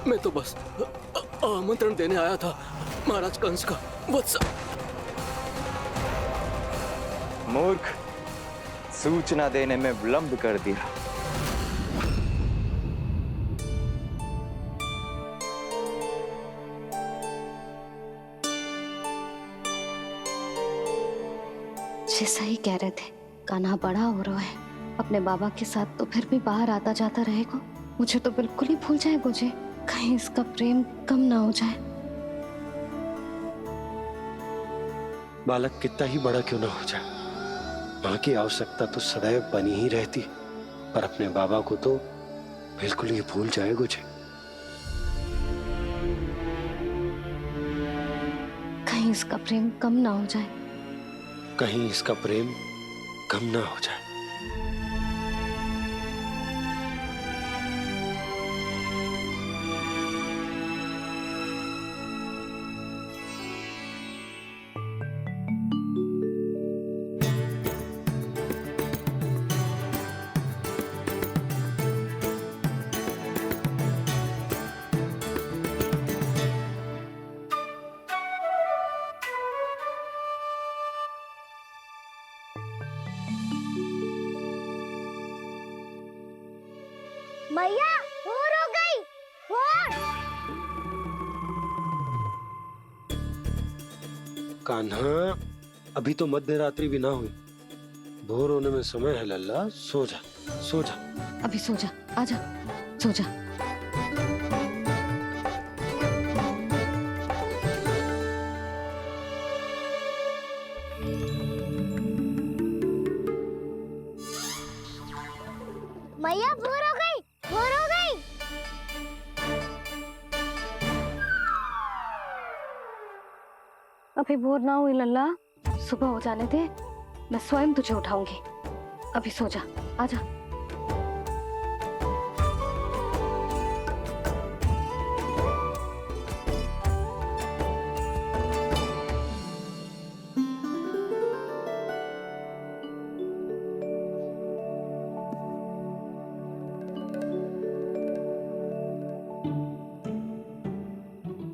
मैं तो बस आमंत्रण देने आया था महाराज कंस का। वत्स मूर्ख, सूचना देने में विलंब कर दिया। जैसा ही कह रहे थे, कान्हा बड़ा हो रहा है अपने बाबा के साथ, तो फिर भी बाहर आता जाता रहेगा। मुझे तो बिल्कुल ही भूल जाए मुझे, कहीं इसका प्रेम कम ना हो जाए। बालक कितना ही बड़ा क्यों ना हो जाए, माँ की आवश्यकता तो सदैव बनी ही रहती, पर अपने बाबा को तो बिल्कुल ही भूल जाए मुझे। कहीं इसका प्रेम कम ना हो जाए, कहीं इसका प्रेम कम ना हो जाए। मैया भोर हो गई। भोर। कान्हा, अभी तो मध्य रात्रि भी ना हुई, भोर होने में समय है लल्ला। सो जा, सो जा। अभी सो जा, आजा, सो जा। मैया भोर हो गई, भोर हो गई। अभी भोर ना हुई लल्ला, सुबह हो जाने दे, मैं स्वयं तुझे उठाऊंगी। अभी सो जा, आजा।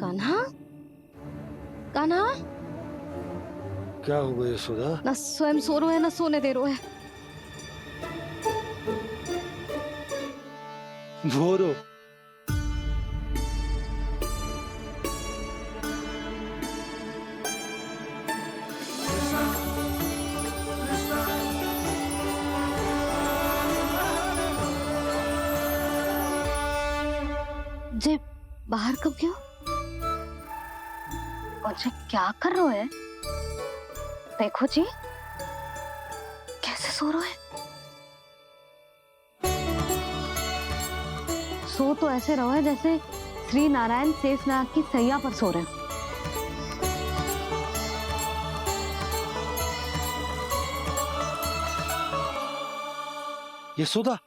कान्हा, कान्हा, क्या हो गया सुधा? ना स्वयं सो रो है ना सोने दे रो है। भोर हो। जे बाहर कब गयो? और जे क्या कर रहे है? देखो जी, कैसे सो रहे है। सो तो ऐसे रहो है जैसे श्री नारायण शेषनाग की सैया पर सो रहे हैं। यशोदा,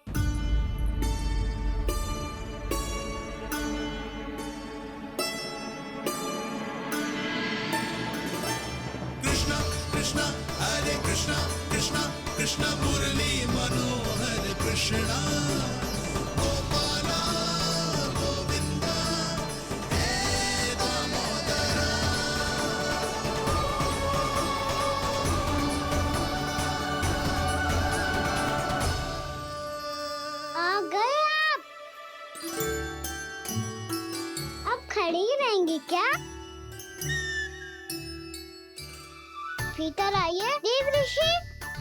कृष्णा कृष्णा हरे कृष्णा कृष्णा कृष्णा मुरली मनोहर कृष्णा गोपाला गोविंदा हे दामोदरा। आ गए आप। अब खड़ी ही रहेंगी क्या? भीतर आइए देव ऋषि।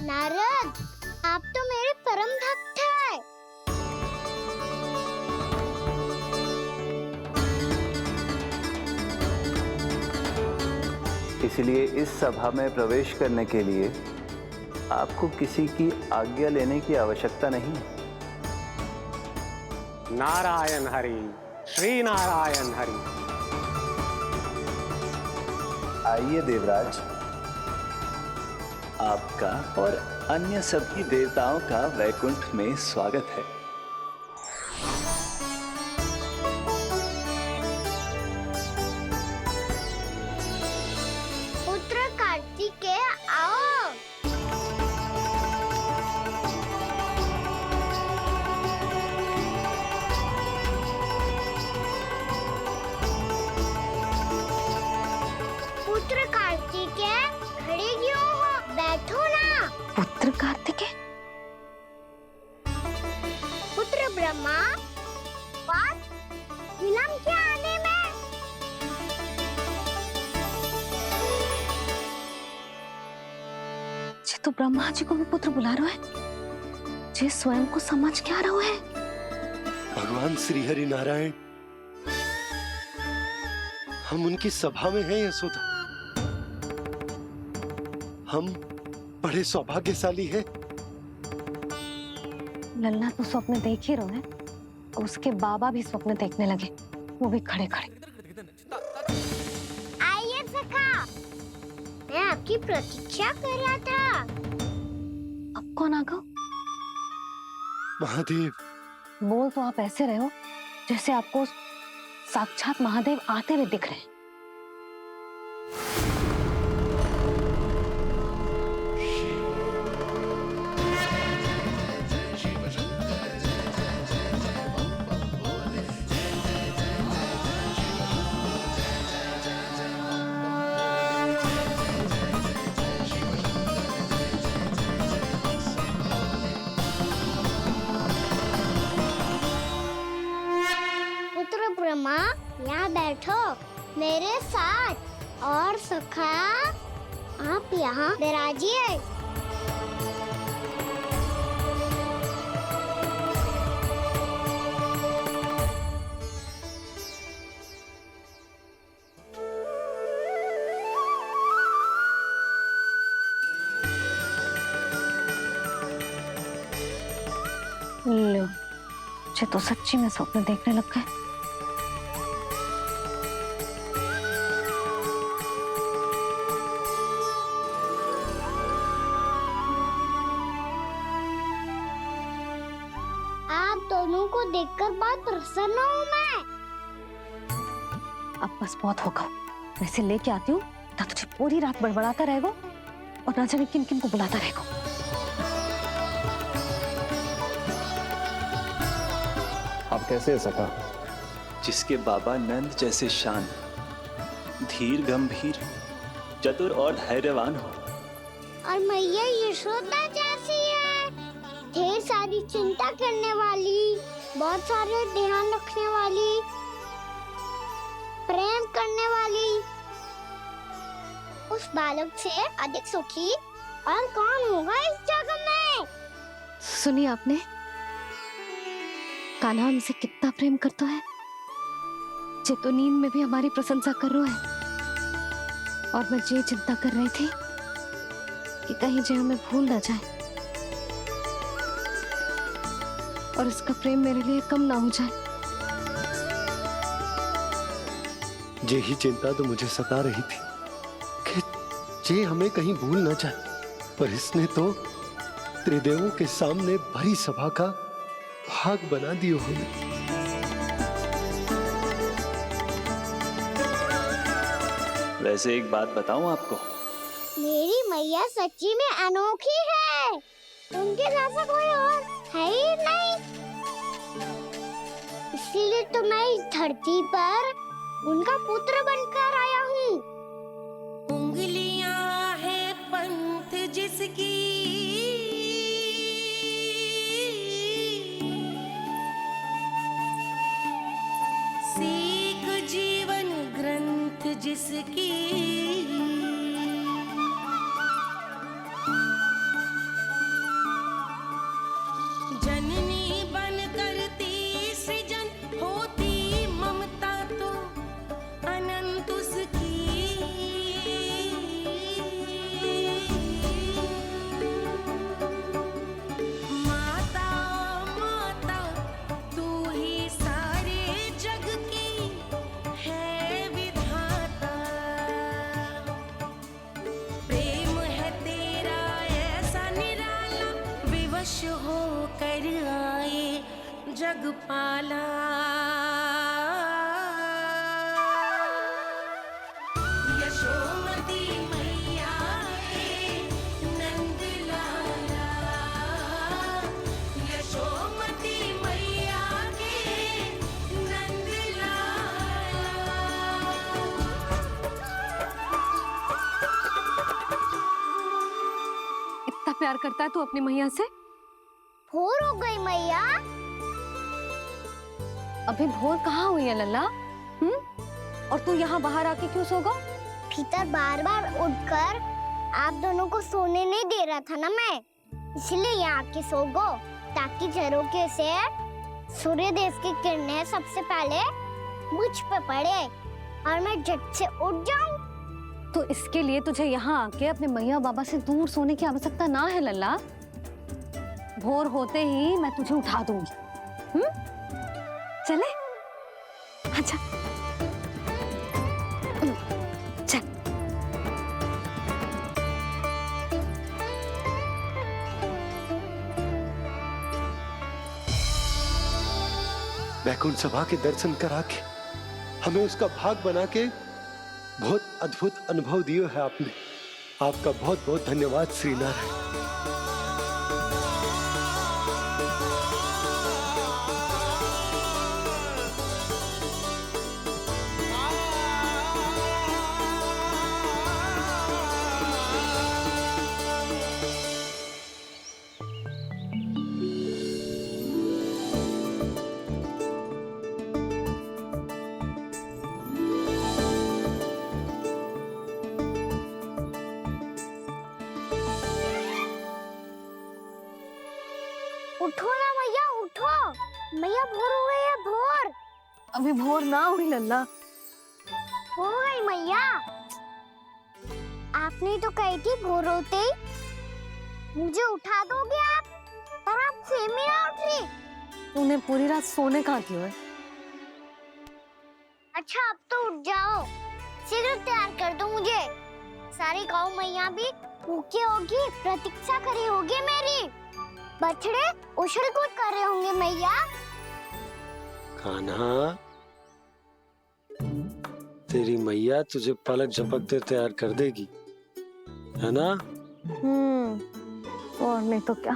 नारद, आप तो मेरे परम भक्त हैं। इसलिए इस सभा में प्रवेश करने के लिए आपको किसी की आज्ञा लेने की आवश्यकता नहीं। नारायण हरि, श्री नारायण हरि। आइए देवराज, आपका और अन्य सभी देवताओं का वैकुंठ में स्वागत है। पुत्र कार्तिकेय आओ। ब्रह्मा जी को भी पुत्र बुला रहा है, जे स्वयं को समझ क्या रहा है। भगवान श्री हरि नारायण, हम उनकी सभा में हैं यशोदा। हम बड़े सौभाग्यशाली हैं। लल्ला तो स्वप्न देख ही रहे हैं, और उसके बाबा भी स्वप्न देखने लगे, वो भी खड़े खड़े। आइए सखा, मैं आपकी प्रतीक्षा कर रहा था। अब कौन आ गया? महादेव। बोल तो आप ऐसे रहे हो जैसे आपको साक्षात महादेव आते हुए दिख रहे हैं। पुत्र ब्रह्मा, यहाँ बैठो मेरे साथ, और सखा आप यहाँ विराजिए। लो, मुझे तो सच्ची में स्वप्न देखने लग गए। आप दोनों को देखकर बहुत प्रसन्न हूँ मैं। अब बस बहुत होगा, मैं इसे लेके आती हूँ, ना तुझे पूरी रात बड़बड़ाता रहेगा और ना जाने किन किन को बुलाता रहेगा। आप कैसे है सखा? जिसके बाबा नंद जैसे शांत, धीर गंभीर, चतुर और धैर्यवान हो। और मैया यशोदा जैसी है, ढेर सारी चिंता करने वाली, बहुत सारे ध्यान रखने वाली, प्रेम करने वाली। उस बालक से अधिक सुखी और कौन होगा इस जगत में? सुनिए आपने, कान्हा हमसे कितना प्रेम करता है, जे तो नींद में भी हमारी प्रशंसा कर रहा है। और मैं ये चिंता कर रही थी कि कहीं जे हमें भूल ना जाए और इसका प्रेम मेरे लिए कम ना हो जाए। यही चिंता तो मुझे सता रही थी कि जे हमें कहीं भूल ना जाए, पर इसने तो त्रिदेवों के सामने भरी सभा का भाग बना दियो हमें। वैसे एक बात बताऊं आपको, मेरी मैया सच्ची में अनोखी है, उनके जैसा कोई और है ही नहीं। इसीलिए तो मैं इस धरती पर उनका पुत्र बनकर आया हूँ। उंगलियां है पंथ जिसकी, सीख जीवन ग्रंथ जिसकी, जननी बन करती सृजन होती ममता तो अनंत उसकी। माता माता तू ही सारे जग की है विधाता, प्रेम है तेरा ऐसा निराला, विवश हो कर आए जग पाला। यशोमती मैया के नंद लाला, यशोमती मैया के नंद लाला। इतना प्यार करता है तू अपनी मैया से? भोर हो गई मैया। अभी भोर कहाँ हुई है लल्ला? और तू यहाँ बाहर आके क्यों सो गया? भीतर बार बार उठकर आप दोनों को सोने नहीं दे रहा था ना मैं, इसलिए यहाँ आके सो गो, ताकि झरोखे से सूर्य देव की किरणें सबसे पहले मुझ पे पड़े और मैं झट से उठ जाऊं। तो इसके लिए तुझे यहाँ आके अपने मैया बाबा से दूर सोने की आवश्यकता ना है लल्ला। भोर होते ही मैं तुझे उठा दूंगी। चले? अच्छा चल। वैकुंठ सभा के दर्शन करा के हमें उसका भाग बना के बहुत अद्भुत अनुभव दिए है आपने। आपका बहुत बहुत धन्यवाद श्री नारायण। उठो ना मैया, उठो। मैया भोर हो गई है, भोर। अभी भोर ना हुई लल्ला। हो गई मैया। आपने तो कही थी भोर होते ही मुझे उठा दोगे आप, पर आप फिर भी ना उठ रही। तूने पूरी रात सोने कहाँ की है? अच्छा अब तो उठ जाओ, शीघ्र तैयार कर दो मुझे। सारी गाँव मैया भी भूखी होगी, प्रतीक्षा करी होगी मेरी। बछड़े उछल कूद कर रहे होंगे मैया। कान्हा, तेरी मैया तुझे पलक झपकते तैयार कर देगी, है ना? और नहीं तो क्या।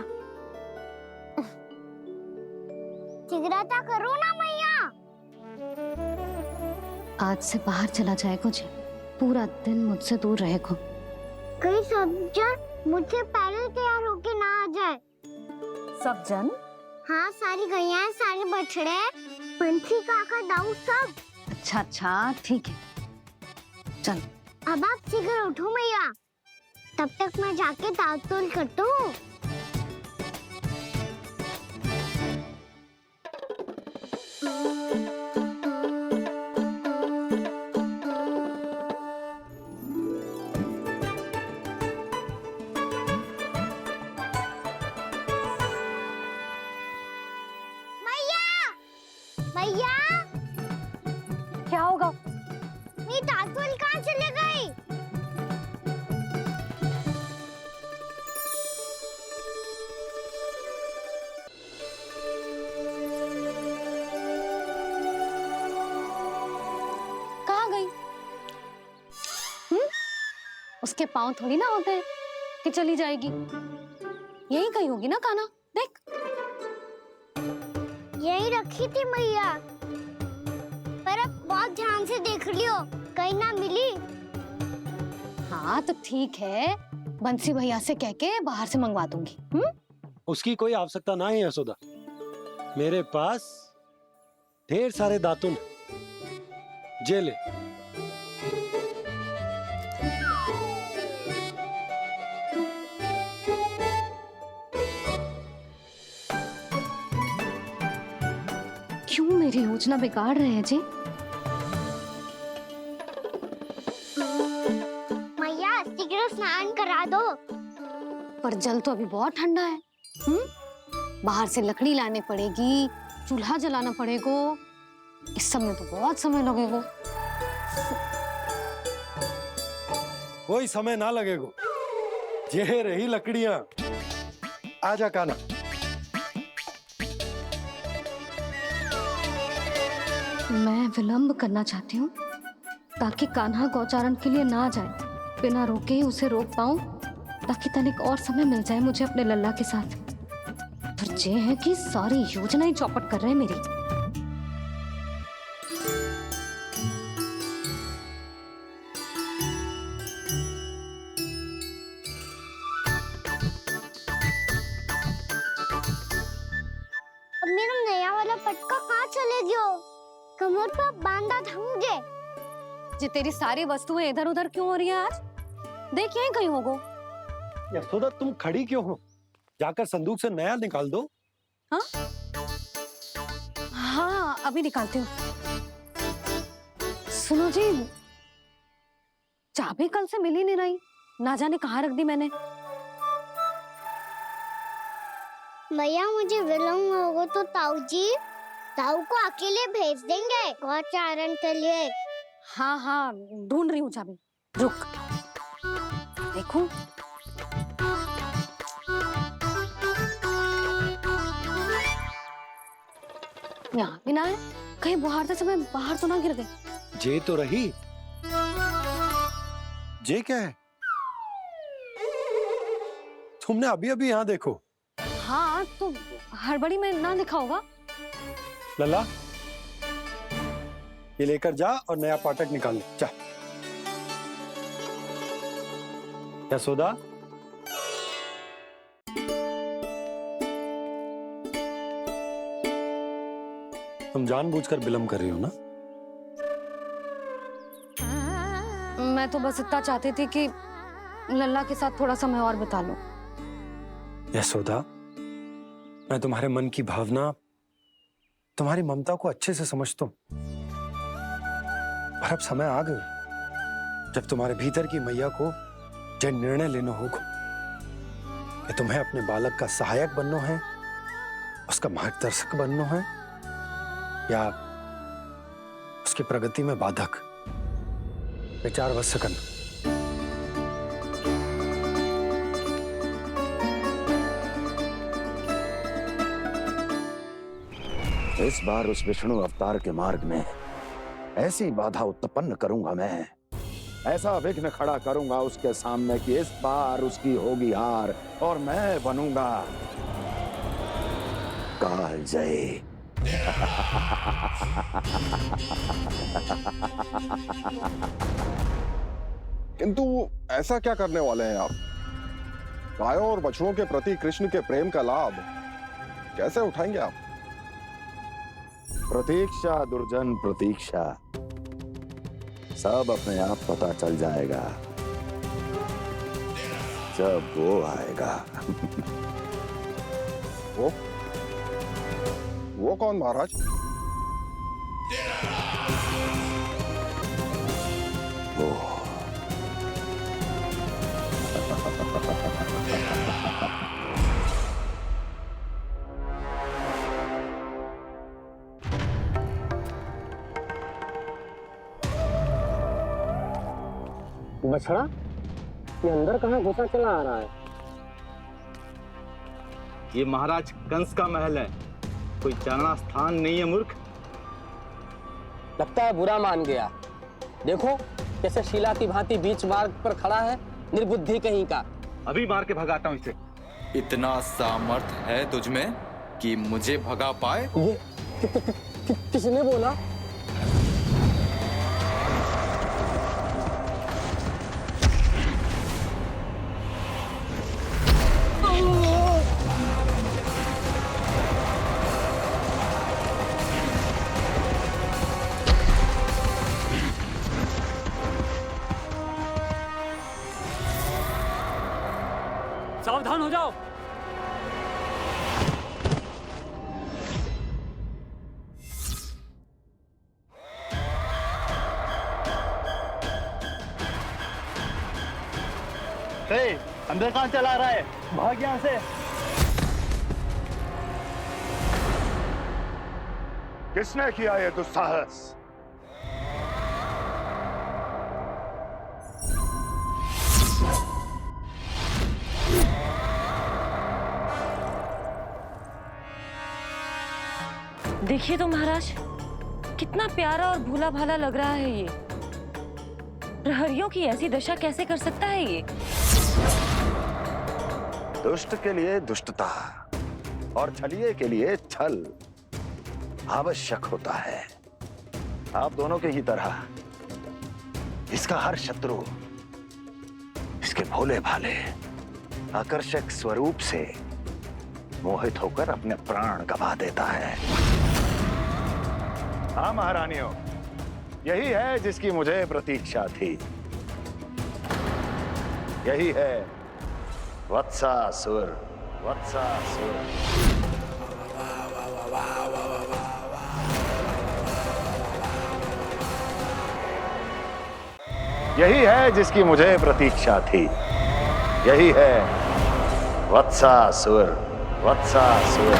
शीघ्रता करो ना मैया। आज से बाहर चला जाएगा जी, पूरा दिन मुझसे दूर रहेगा। कहीं सब जन मुझसे पहले तैयार होके ना आ जाए। सब जन? हाँ, सारी गैया, सारे बछड़े, पंछी, काका, दाऊ सब। अच्छा अच्छा ठीक है, चल। अब आप शीघ्र उठो मैया, तब तक मैं जाके ताल-तोल करता हूँ। मैया, क्या होगा? मेरी ताल-तोल कहाँ चले गई? कहाँ गई? उसके पाँव थोड़ी ना होते हैं कि चली जाएगी। यही कहीं होगी ना कान्हा, देख। यही रखी थी मैया, पर अब बहुत ध्यान से देख लियो, कहीं ना मिली। हाँ तो ठीक है, बंसी भैया से कह के बाहर से मंगवा दूंगी। उसकी कोई आवश्यकता ना है यशोदा, मेरे पास ढेर सारे दातुन, जे ले। क्यों मेरी योजना बिगाड़ रहे हैं जी? मैया शीघ्र स्नान करा दो। पर जल तो अभी बहुत ठंडा है। बाहर से लकड़ी लाने पड़ेगी, चूल्हा जलाना पड़ेगा। इस सब में तो बहुत समय लगेगा। कोई समय ना लगेगा, ये रही लकड़ियां। आजा कान्हा। मैं विलंब करना चाहती हूँ ताकि कान्हा गौचारण के लिए ना जाए। बिना रोके ही उसे रोक पाऊं, ताकि तनिक और समय मिल जाए मुझे अपने लल्ला के साथ। पर ये है कि सारी योजना ही चौपट कर रहे हैं मेरी। अब मेरा नया वाला पटका कहाँ चले गयो? कमर पर बांधा था मुझे। जी तेरी सारी वस्तुएं इधर उधर क्यों हो रही है आज? देख यहीं कहीं होगो। यशोदा तुम खड़ी क्यों हो? जाकर संदूक से नया निकाल दो। हाँ हाँ, अभी निकालती हूँ। सुनो जी, चाबी कल से मिल ही नहीं रही, ना जाने कहाँ रख दी मैंने। भैया मुझे विलम्ब होगा तो ताऊ को अकेले भेज देंगे गौचारण के लिए। हाँ हाँ, ढूंढ रही हूँ चाबी, रुक। देखूं। यहाँ भी ना है, कहीं बुहारते समय बाहर तो ना गिर गए। जे तो रही। जे क्या है? तुमने अभी अभी यहाँ देखो। हाँ तो हड़बड़ी में ना दिखा होगा। लल्ला, ये लेकर जा और नया पाठक निकाल ले, जा। यशोदा, तुम जानबूझकर विलम्ब कर रही हो ना? मैं तो बस इतना चाहती थी कि लल्ला के साथ थोड़ा समय और बिता लूं। यशोदा, मैं तुम्हारे मन की भावना, तुम्हारी ममता को अच्छे से समझता हूं। पर अब समय आ गया जब तुम्हारे भीतर की मैया को जो निर्णय लेना होगा कि तुम्हें अपने बालक का सहायक बनना है, उसका मार्गदर्शक बनना है, या उसकी प्रगति में बाधक। विचार अवश्य करना। इस बार उस विष्णु अवतार के मार्ग में ऐसी बाधा उत्पन्न करूंगा मैं, ऐसा विघ्न खड़ा करूंगा उसके सामने कि इस बार उसकी होगी हार और मैं बनूंगा कालजयी। किंतु ऐसा क्या करने वाले हैं आप? गायों और बछड़ों के प्रति कृष्ण के प्रेम का लाभ कैसे उठाएंगे आप? प्रतीक्षा दुर्जन प्रतीक्षा, सब अपने आप पता चल जाएगा जब वो आएगा। वो कौन महाराज? वो बछड़ा, ये अंदर कहाँ घुसा चला आ रहा है? ये महाराज कंस का महल है, कोई जाना स्थान नहीं है मूर्ख। लगता है बुरा मान गया। देखो कैसे शिला की भांति बीच मार्ग पर खड़ा है, निर्बुद्धि कहीं का। अभी मार के भगाता हूँ इसे। इतना सामर्थ है तुझमें कि मुझे भगा पाए? ये किसने बोला? सावधान हो जाओ। अंदर कहाँ चला रहा है? भाग यहाँ से। किसने किया ये दुस्साहस? देखिए तो महाराज, कितना प्यारा और भोला भाला लग रहा है ये। प्रहरियों की ऐसी दशा कैसे कर सकता है ये? दुष्ट के लिए दुष्टता और छलिए के लिए छल आवश्यक होता है। आप दोनों के ही तरह इसका हर शत्रु इसके भोले भाले आकर्षक स्वरूप से मोहित होकर अपने प्राण गंवा देता है। हाँ महारानियों, यही है जिसकी मुझे प्रतीक्षा थी। यही है वत्सासुर, वत्सासुर। यही है जिसकी मुझे प्रतीक्षा थी। यही है वत्सासुर, वत्सासुर।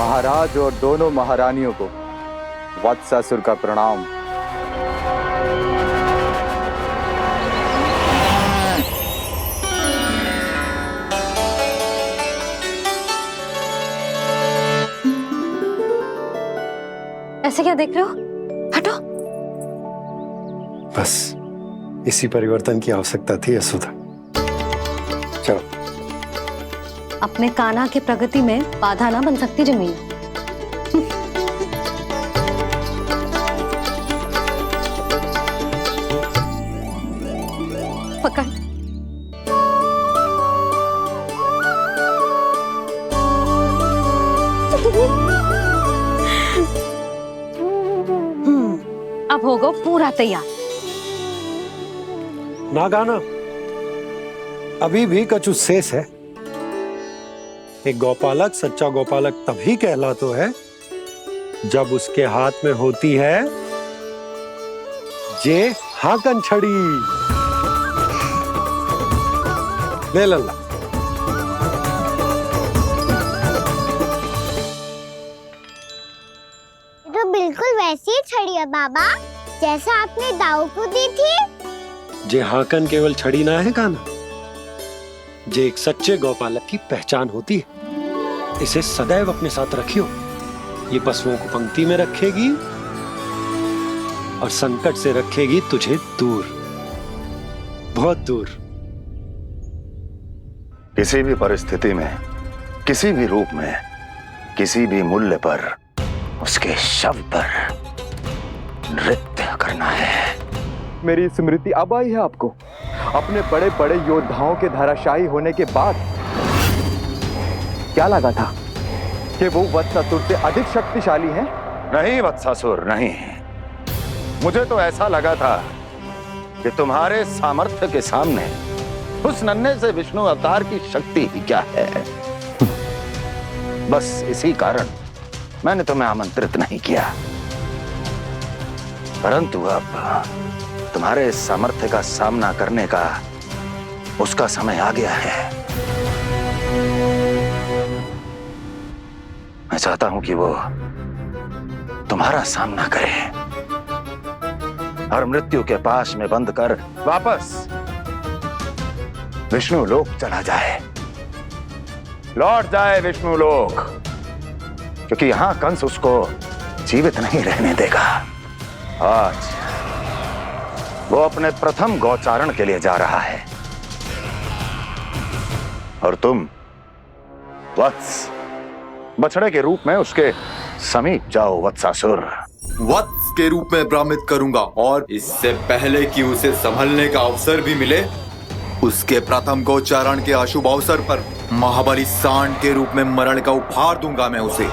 महाराज और दोनों महारानियों को वत्सासुर का प्रणाम। ऐसे क्या देख रहे हो? हटो। बस इसी परिवर्तन की आवश्यकता थी यशोदा। चलो। अपने कान्हा की प्रगति में बाधा ना बन सकती जमीन। पकड़। अब होगा पूरा तैयार। ना गाना, अभी भी कछु शेष है। एक गौपालक सच्चा गौपालक तभी कहलाता है जब उसके हाथ में होती है जे हाकन छड़ी। ले लल्ला। तो बिल्कुल वैसी ही छड़ी है बाबा जैसा आपने दाऊ को दी थी। जे हाकन केवल छड़ी ना है कान्हा, जे एक सच्चे गौपालक की पहचान होती है। इसे सदैव अपने साथ रखियो। ये पशुओं को पंक्ति में रखेगी और संकट से रखेगी तुझे दूर, बहुत दूर। किसी भी परिस्थिति में, किसी भी रूप में, किसी भी मूल्य पर उसके शव पर नृत्य करना है। मेरी स्मृति अब आई है आपको? अपने बड़े बड़े योद्धाओं के धराशायी होने के बाद क्या लगा था कि वो वत्सासुर से अधिक शक्तिशाली हैं? नहीं वत्सासुर, नहीं। मुझे तो ऐसा लगा था कि तुम्हारे सामर्थ्य के सामने उस नन्हे से विष्णु अवतार की शक्ति ही क्या है। बस इसी कारण मैंने तुम्हें आमंत्रित नहीं किया। परंतु अब तुम्हारे इस सामर्थ्य का सामना करने का उसका समय आ गया है। मैं चाहता हूं कि वो तुम्हारा सामना करे और मृत्यु के पाश में बंद कर वापस विष्णु लोक चला जाए, लौट जाए विष्णु लोक, क्योंकि यहां कंस उसको जीवित नहीं रहने देगा। आज वो अपने प्रथम गौचारण के लिए जा रहा है और तुम वत्स, बछड़े के रूप में उसके समीप जाओ वत्सासुर। वत्स के रूप में भ्रमित करूंगा और इससे पहले कि उसे संभलने का अवसर भी मिले, उसके प्रथम गोचारण के अशुभ अवसर पर महाबली सांड के रूप में मरण का उपहार दूंगा मैं उसे।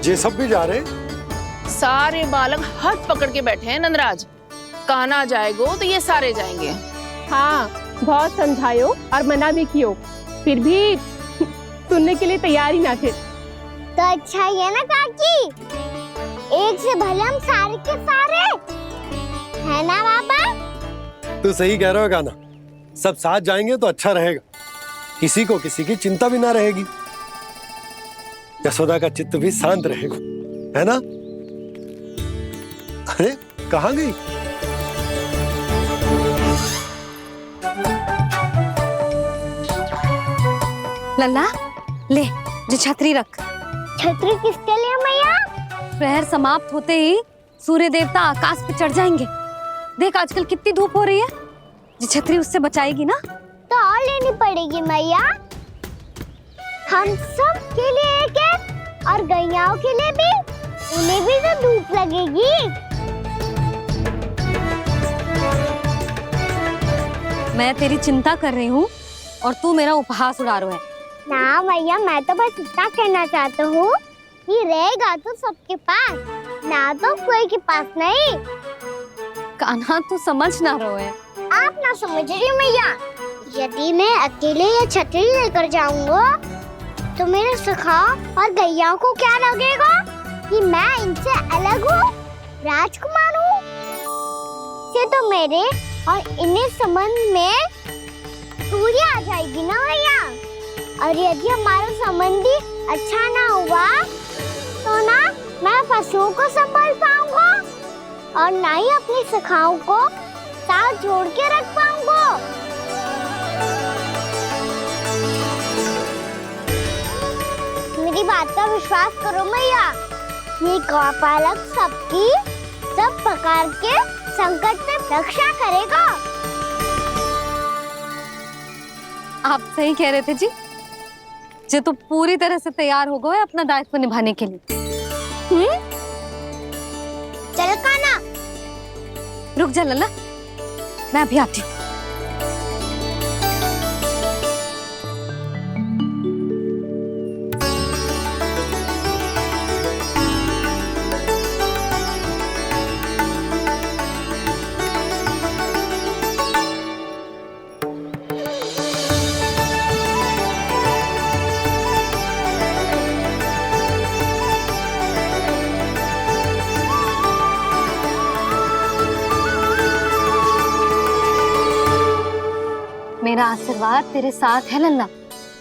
ये सब भी जा रहे? सारे बालक हाथ पकड़ के बैठे हैं नंदराज। कान्हा जाएगो तो ये सारे जाएंगे। हाँ, बहुत समझायो और मना भी कियो, फिर भी सुनने के लिए तैयार ही ना थे। तो अच्छा ही है ना काकी, एक से भले हम सारे के सारे, है ना बाबा? तू सही कह रहा है कान्हा, सब साथ जाएंगे तो अच्छा रहेगा, किसी को किसी की चिंता भी ना रहेगी, यशोदा का चित्त भी शांत रहेगा, है ना? अरे कहाँ गई? लल्ला ले, जो छतरी रख। छतरी किसके लिए मैया? प्रहर समाप्त होते ही सूर्य देवता आकाश पे चढ़ जाएंगे। देख आजकल कितनी धूप हो रही है, जो छतरी उससे बचाएगी ना। तो और लेनी पड़ेगी मैया। हम सब के लिए एक है और गैयाओं के लिए भी, उन्हें भी तो धूप लगेगी। मैं तेरी चिंता कर रही हूँ और तू मेरा उपहास उड़ा रहा है। ना भैया, मैं तो बस इतना कहना चाहता हूँ कि रहेगा तो सबके पास, ना तो कोई के पास नहीं। कान्हा तू समझ ना रहो है। आप ना समझ रही मैया, यदि मैं अकेले ये छतरी लेकर जाऊंगा तो मेरे सखा और गैया को क्या लगेगा कि मैं इनसे अलग हूँ, राजकुमार हूँ। ये तो मेरे और इन्हें संबंध में दूरी आ जाएगी ना भैया। और यदि हमारा संबंध ही अच्छा ना हुआ तो ना मैं पशुओं को संभाल पाऊंगा और ना ही अपनी सखाओं को साथ जोड़ के रख पाऊंगा। मेरी बात का विश्वास करो मैया, ये गौपालक सबकी सब प्रकार के संकट से रक्षा करेगा। आप सही कह रहे थे जी। जे तो पूरी तरह से तैयार हो गए अपना दायित्व निभाने के लिए। चल कान्हा। रुक जा लल्ला, मैं अभी आती हूँ। मेरा आशीर्वाद तेरे साथ है लल्ला।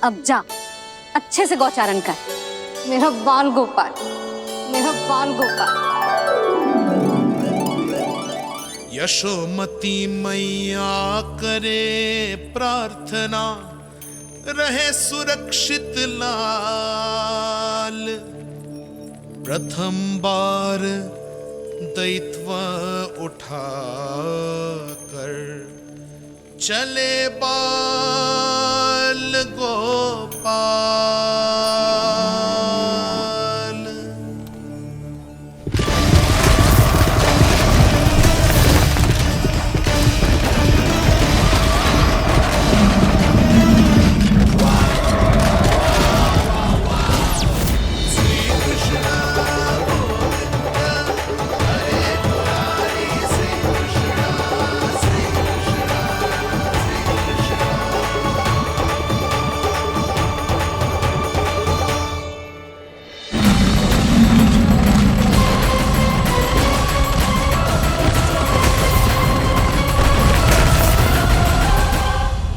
अब जा, अच्छे से गौचारण कर। मेरा बाल गोपाल, मेरा बाल गोपाल। यशोमती मैया करे प्रार्थना, रहे सुरक्षित लाल। प्रथम बार दैत्व उठा कर चले बाल गोपाल।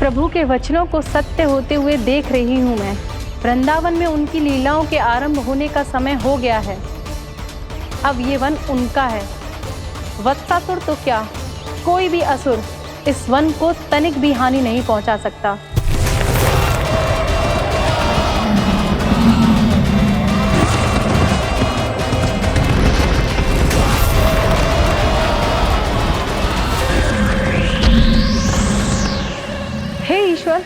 प्रभु के वचनों को सत्य होते हुए देख रही हूँ मैं। वृंदावन में उनकी लीलाओं के आरंभ होने का समय हो गया है। अब ये वन उनका है। वत्सासुर तो क्या, कोई भी असुर इस वन को तनिक भी हानि नहीं पहुंचा सकता। हे ईश्वर,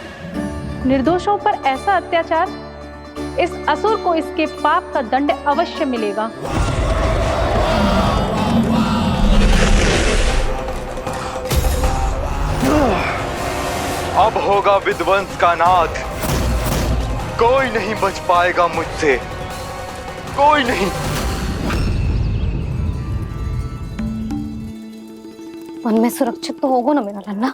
निर्दोषों पर ऐसा अत्याचार, इस असुर को इसके पाप का दंड अवश्य मिलेगा। अब होगा विध्वंस का नाद। कोई नहीं बच पाएगा मुझसे, कोई नहीं। वन में सुरक्षित तो होगा ना मेरा लल्ला।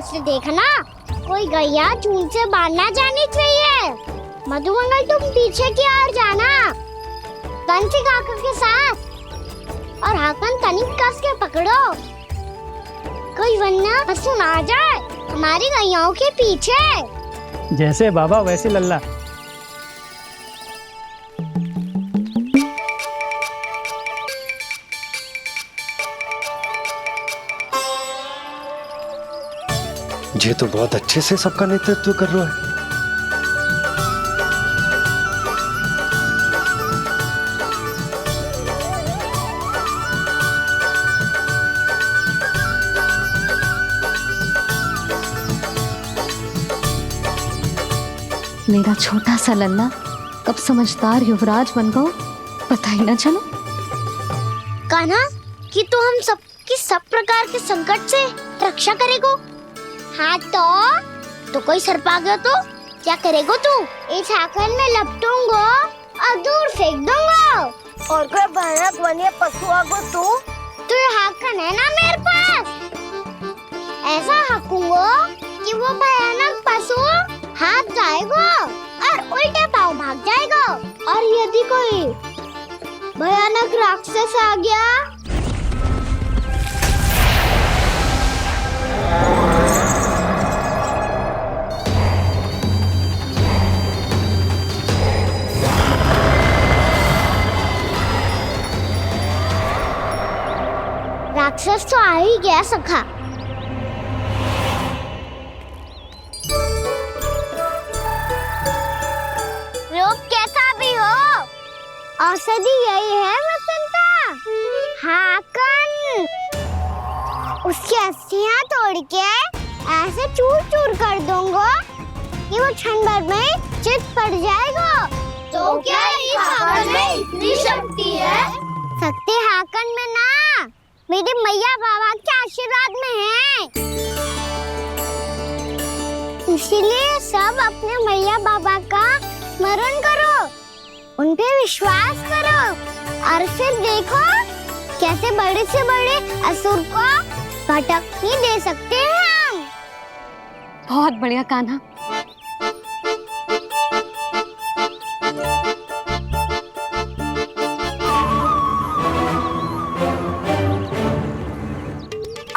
से देखना, कोई गैया चून से बाहर ना जानी चाहिए। मधुमंगल तुम पीछे की ओर जाना, कंसी काका के साथ, और हाकन तनिक कस के पकड़ो, कोई वरना पशु ना आ जाए हमारी गैयाओं के पीछे। जैसे बाबा वैसे लल्ला। ये तो बहुत अच्छे से सबका नेतृत्व कर रहा है। मेरा छोटा सा लल्ला कब समझदार युवराज बन गो पता ही ना चलो। कान्हा, कि तू हम सबकी सब प्रकार के संकट से रक्षा करेगो। हाँ तो कोई सर्प आ गया तो क्या करेगो तू? इस हाकन में लपटूंगो और दूर फेंक दूंगा। और कोई भयानक वन्य पशु आगो तो ये हाकन है ना मेरे पास, ऐसा हाकूंगो कि वो भयानक पशु हाथ जाएगा और उल्टे पाँव भाग जाएगा। और यदि कोई भयानक राक्षस आ गया राक्षस तो आ ही गया सखा। रोग कैसा भी हो, औषधि यही है वसंता। हाकन उसकी अस्थियां तोड़ के ऐसे चूर चूर कर दूंगा कि वो क्षण भर में चित पड़ जाएगा। तो क्या इस हाकन में इतनी शक्ति है? शक्ति हाकन में ना, मेरे मैया बाबा के आशीर्वाद में है। इसीलिए सब अपने मैया बाबा का स्मरण करो, उन पे विश्वास करो, और फिर देखो कैसे बड़े से बड़े असुर को भटकने दे सकते हैं हम। बहुत बढ़िया कान्हा।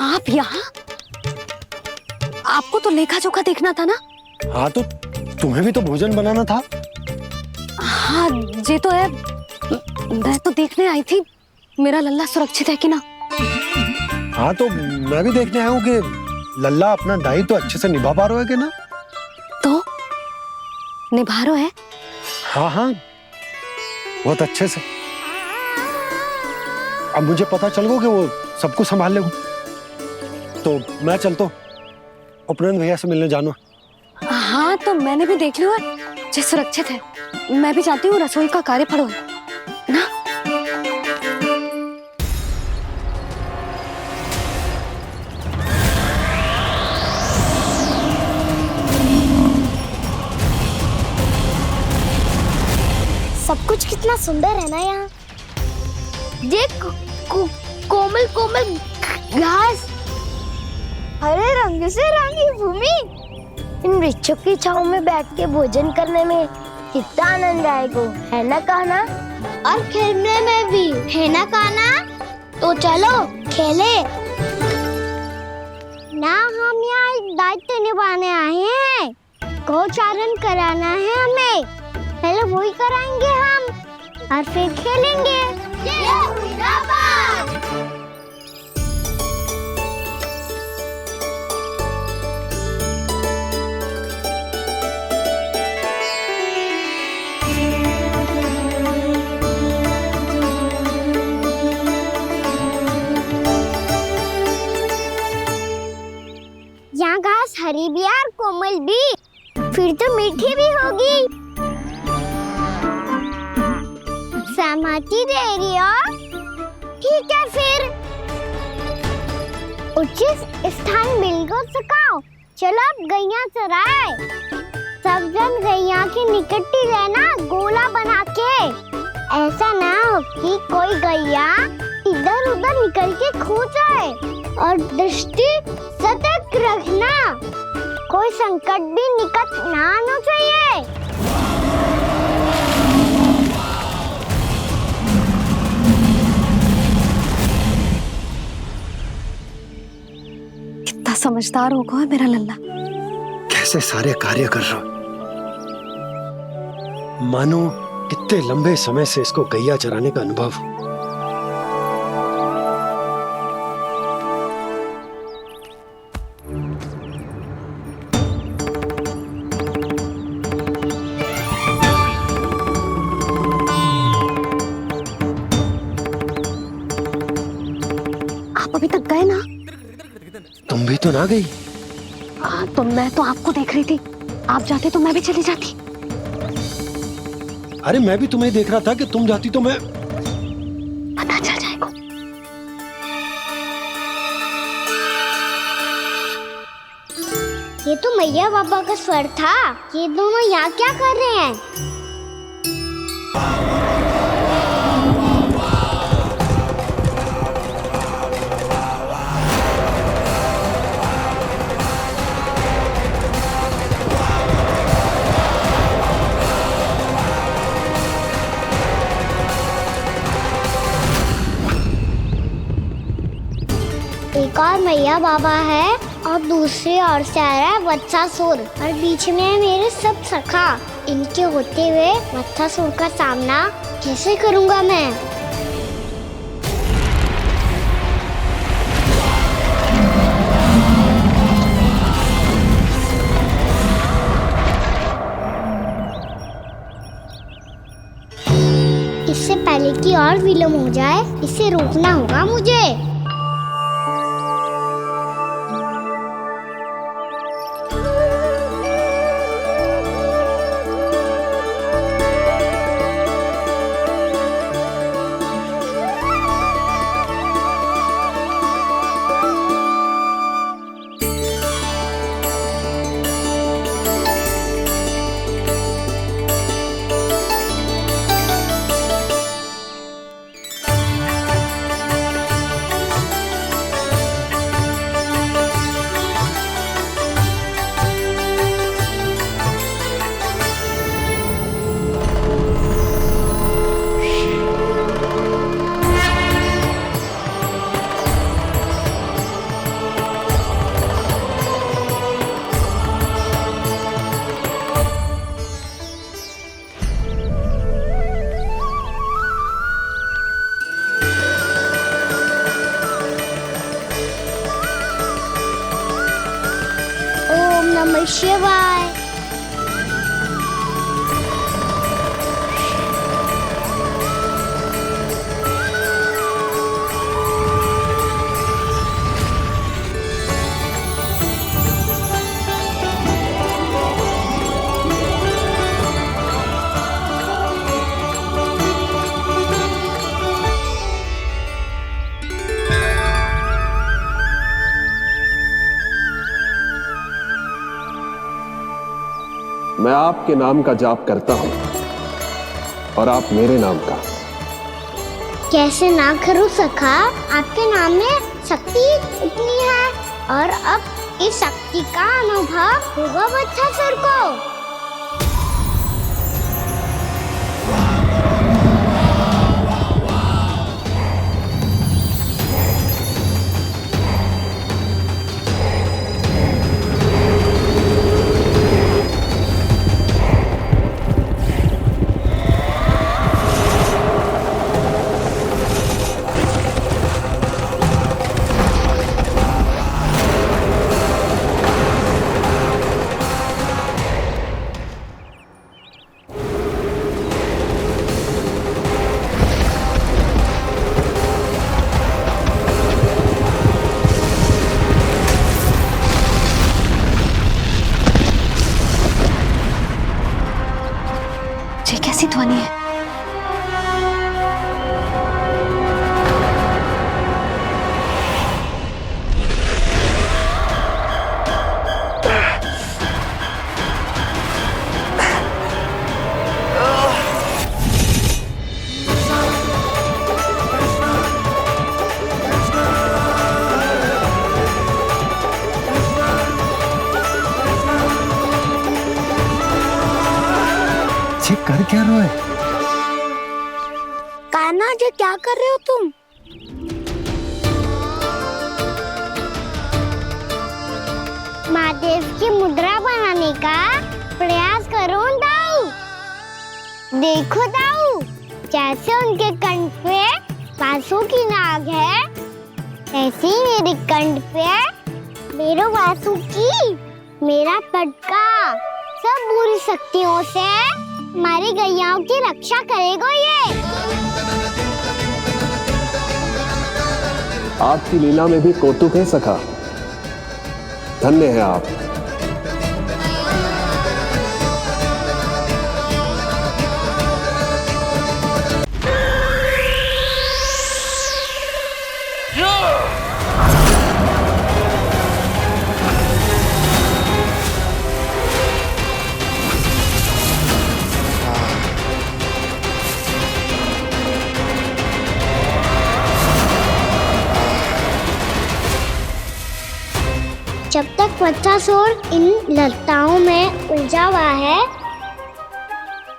आप यहाँ? आपको तो लेखा जोखा देखना था ना? हाँ तो तुम्हें भी तो भोजन बनाना था। हाँ ये तो है, मैं तो देखने आई थी मेरा लल्ला सुरक्षित है कि ना। हाँ तो मैं भी देखने आया हूँ कि लल्ला अपना दायित्व तो अच्छे से निभा पा रहा है कि ना। तो निभा रहा है? हाँ हाँ बहुत अच्छे से। अब मुझे पता चल गया कि वो सब कुछ संभाल लेगा। तो मैं चलता हूँ, उपनंद भैया से मिलने जाना। हाँ तो मैंने भी देख लिया जो सुरक्षित है। मैं भी चाहती हूँ रसोई का कार्य पड़ो ना। सब कुछ कितना सुंदर है ना यहाँ। देख कोमल कोमल घास, हरे रंग से रंगी भूमि, इन वृक्षों की छांव में बैठ के भोजन करने में कितना आनंद आएगा, है ना कान्हा? और खेलने में भी, है ना कान्हा? तो चलो खेले ना। हम यहाँ एक दायित्व निभाने आए हैं, गोचारण कराना है हमें। पहले वही कराएंगे हम और फिर खेलेंगे। यहाँ घास हरी भी और कोमल भी, फिर तो मीठी भी होगी। सहमति दे रही हो? ठीक है फिर उचित स्थान बिल्कुल सुखाओ। चलो अब गैया चराए। सब जन गैया के निकट ही रहना, गोला बना के। ऐसा ना हो कि कोई गैया इधर उधर निकल के खो जाए। और दृष्टि सतर्क रखना, कोई संकट भी निकट ना आना चाहिए। कितना समझदार होगा है मेरा लल्ला। कैसे सारे कार्य कर रहा, मानो कितने लंबे समय से इसको गैया चराने का अनुभव हो। आप अभी तक गए ना? तुम भी तो ना गई। तो मैं तो आपको देख रही थी, आप जाते तो मैं भी चली जाती। अरे मैं भी तुम्हें देख रहा था कि तुम जाती तो मैं। पता चल जाएगा। ये तो मैया बाबा का स्वर था। ये दोनों यहाँ क्या कर रहे हैं? एक और मैया बाबा है और दूसरी ओर से आ रहा है वत्सासुर और बीच में है मेरे सब सखा। इनके होते हुए वत्सासुर का सामना कैसे करूंगा मैं? इससे पहले कि और विलम्ब हो जाए, इसे रोकना होगा मुझे। नमः शिवाय। मैं आपके नाम का जाप करता हूं और आप मेरे नाम का। कैसे ना करूं सखा, आपके नाम में शक्ति इतनी है और अब इस शक्ति का अनुभव होगा वत्सासुर को। क्या रोए? कान्हा जी क्या कर रहे हो तुम? महादेव की मुद्रा बनाने का प्रयास करो दाऊ। देखो दाऊ, जैसे उनके कंठ पे वासु की नाग है, ऐसे ही मेरे कंठ पे मेरे वासु की मेरा पटका सब बुरी शक्तियों से हमारी गैयाओं की रक्षा करेगा ये। आपकी लीला में भी कौतुक है सखा, धन्य है आप। जब तक बच्चासुर इन लताओं में उलझा हुआ है,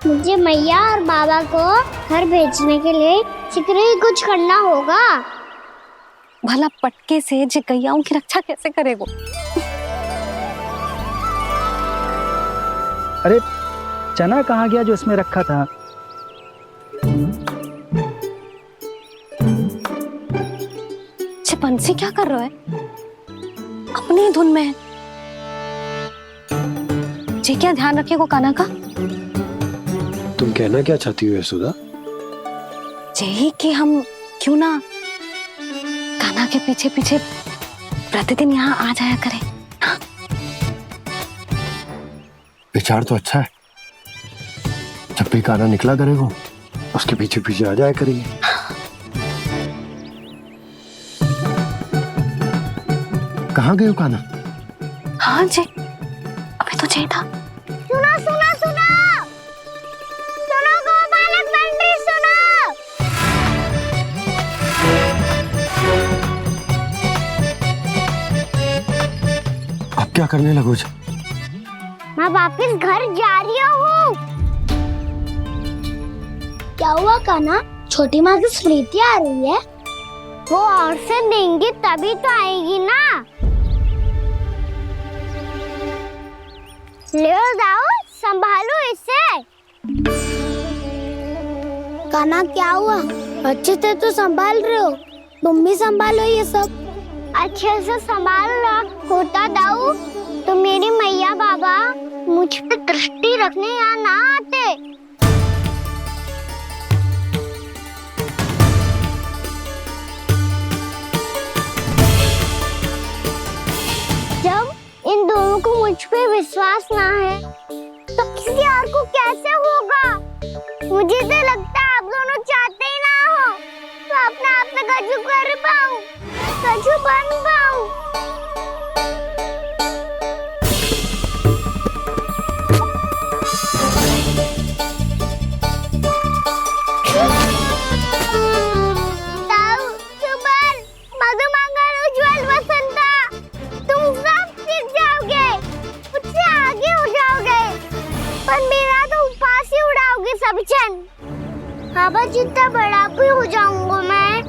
मुझे मैया और बाबा को घर भेजने के लिए शीघ्र ही कुछ करना होगा। भला पटके से जे गैयाओं की रक्षा कैसे करेगो? अरे चना कहाँ गया जो इसमें रखा था? बंसी क्या कर रहा है? अपनी धुन में है। जी क्या ध्यान रखेगो कान्हा का? तुम कहना क्या चाहती हो यशोदा? यही कि हम क्यों ना कान्हा के पीछे पीछे प्रतिदिन यहाँ आ जाया करें। हाँ? विचार तो अच्छा है। जब भी कान्हा निकला करेगा उसके पीछे पीछे आ जाया करेंगे। कहाँ गए हो कान्हा? हाँ जी, अभी तो चाहिए था। सुनो सुनो सुनो सुनो गोपालक पंडित सुनो। अब क्या करने लगो? मैं वापस घर जा रही हूँ। क्या हुआ कान्हा? छोटी माँ की स्मृति आ रही है? वो और से देंगी तभी तो आएगी ना। ले जाओ, संभालो इसे। कान्हा क्या हुआ? अच्छे से तो संभाल रहे हो, तुम भी संभालो ये सब। अच्छे से संभाल होता दाऊ तो मेरी मैया बाबा मुझ पे दृष्टि रखने यहाँ ना आते। जब इन दोनों को मुझ पे विश्वास ना है तो किसी और को कैसे होगा? मुझे तो लगता है आप दोनों चाहते ही ना हो तो अपने आप में गजू कर पाऊं, गजू बन पाऊं। बाबा जितना बड़ा भी हो जाऊंगा मैं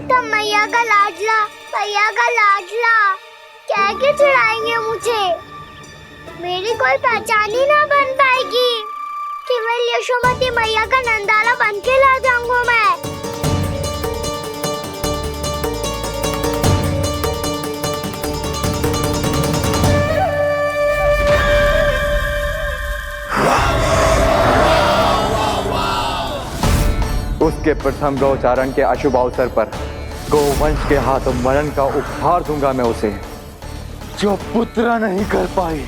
तो मैया का लाडला कह के चिढ़ाएंगे मुझे। मेरी कोई पहचान ही ना बन पाएगी। केवल यशोमती मैया का नंदाला बन के ला जाऊंगा मैं। उसके प्रथम गौचारण के अशुभ अवसर पर गोवंश के हाथों मरण का उपहार दूंगा मैं उसे। जो पुत्र नहीं कर पाई,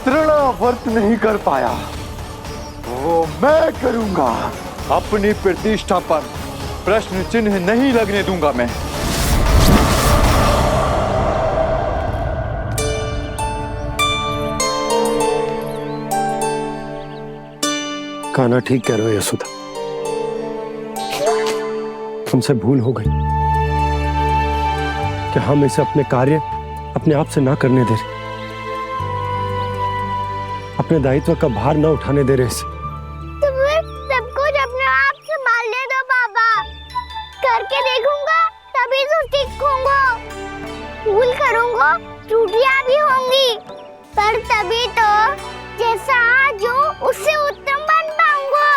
तृणावर्त नहीं कर पाया, वो मैं करूंगा। अपनी प्रतिष्ठा पर प्रश्न चिन्ह नहीं लगने दूंगा मैं। कान्हा ठीक कह रहे हो यशोदा, हमसे भूल हो गई कि हम इसे अपने कार्य अपने आप से ना करने दे रहे, अपने दायित्व का भार ना उठाने दे रहे इसे। तो फिर त्रुटियां भी होंगी, पर तभी तो जैसा आज हूँ उससे उत्तम बन पाऊंगा।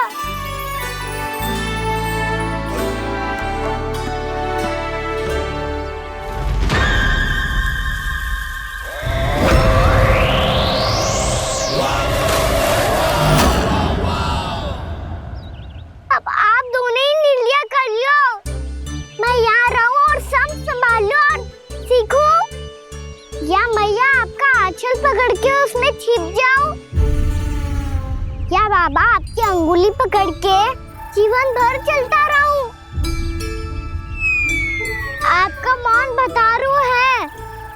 अब आप दोनों ही निर्णय कर लो, मैं यहाँ रहूं और सब संभालूं और सीखूं, या मैया आपका आंचल पकड़ के उसमें छिप जाऊं, या बाबा आपकी अंगुली पकड़ के जीवन भर चलता रहूं। आपका मौन बतारू है,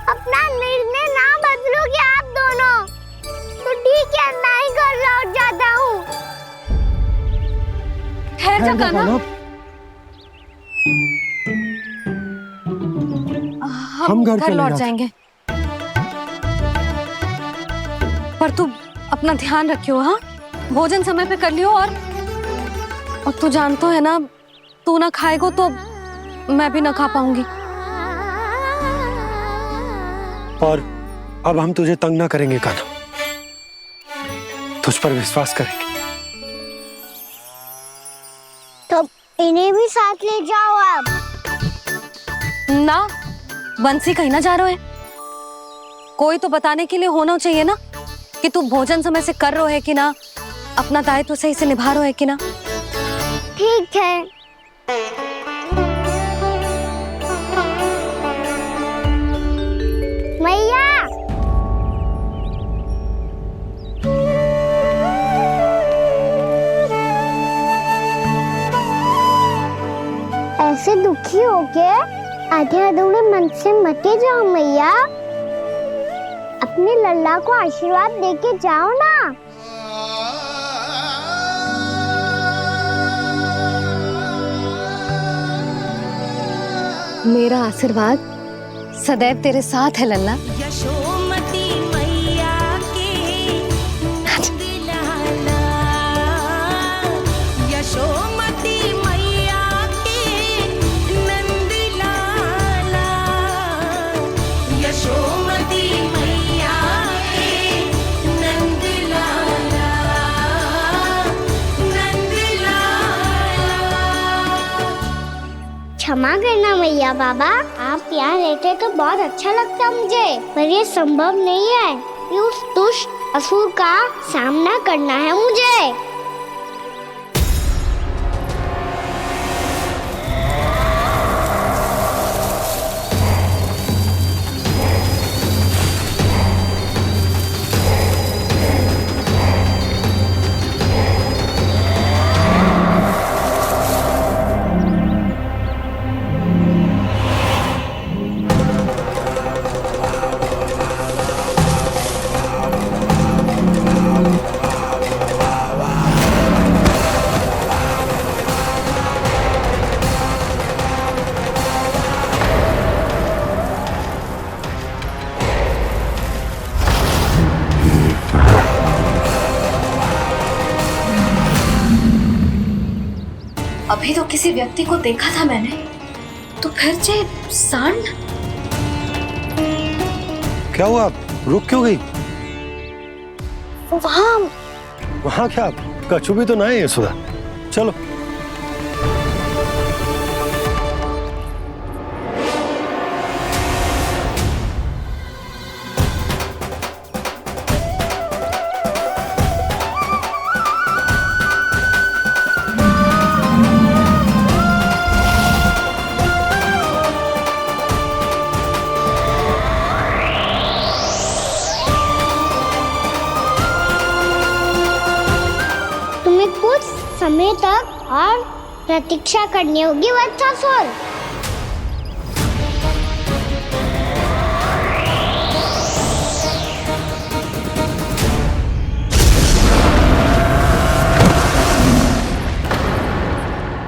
अपना निर्णय ना बदलोगे आप दोनों तो ठीक है, मैं ही घर लौट जाता हूँ। ठहर जा कान्हा, हम घर लौट जाएंगे, पर तू अपना ध्यान रखियो। हाँ, भोजन समय पे कर लियो, और तू जानतो है ना, तू ना खाएगो तो मैं भी ना खा पाऊंगी। और अब हम तुझे तंग ना करेंगे कान्हा, तुझ पर विश्वास करेंगे। तो इन्हें भी साथ ले जाओ आप। ना, बंसी कहीं ना जा रहे है, कोई तो बताने के लिए होना चाहिए ना कि तू भोजन समय से कर रहे है कि ना, अपना दायित्व सही से निभा रहे है कि ना। ठीक है। मैया, ऐसे दुखी होके आधे अधूरे मन से मत जाओ मैया, अपने लल्ला को आशीर्वाद देके जाओ ना। मेरा आशीर्वाद सदैव तेरे साथ है लल्ला। यशोमती मैया के नंद लाला, यशोमती मैया के नंद लाला, यशोमती मैया के नंद लाला, नंद लाला। क्षमा करना मैया बाबा, आप यहाँ रहते तो बहुत अच्छा लगता मुझे, पर ये संभव नहीं है, कि उस दुष्ट असुर का सामना करना है मुझे। अभी तो किसी व्यक्ति को देखा था मैंने, तो फिर से सांड। क्या हुआ, रुक क्यों गई? वहाँ क्या, कछु भी तो ना है यशोदा, चलो। समय तक और प्रतीक्षा करनी होगी वत्सासुर।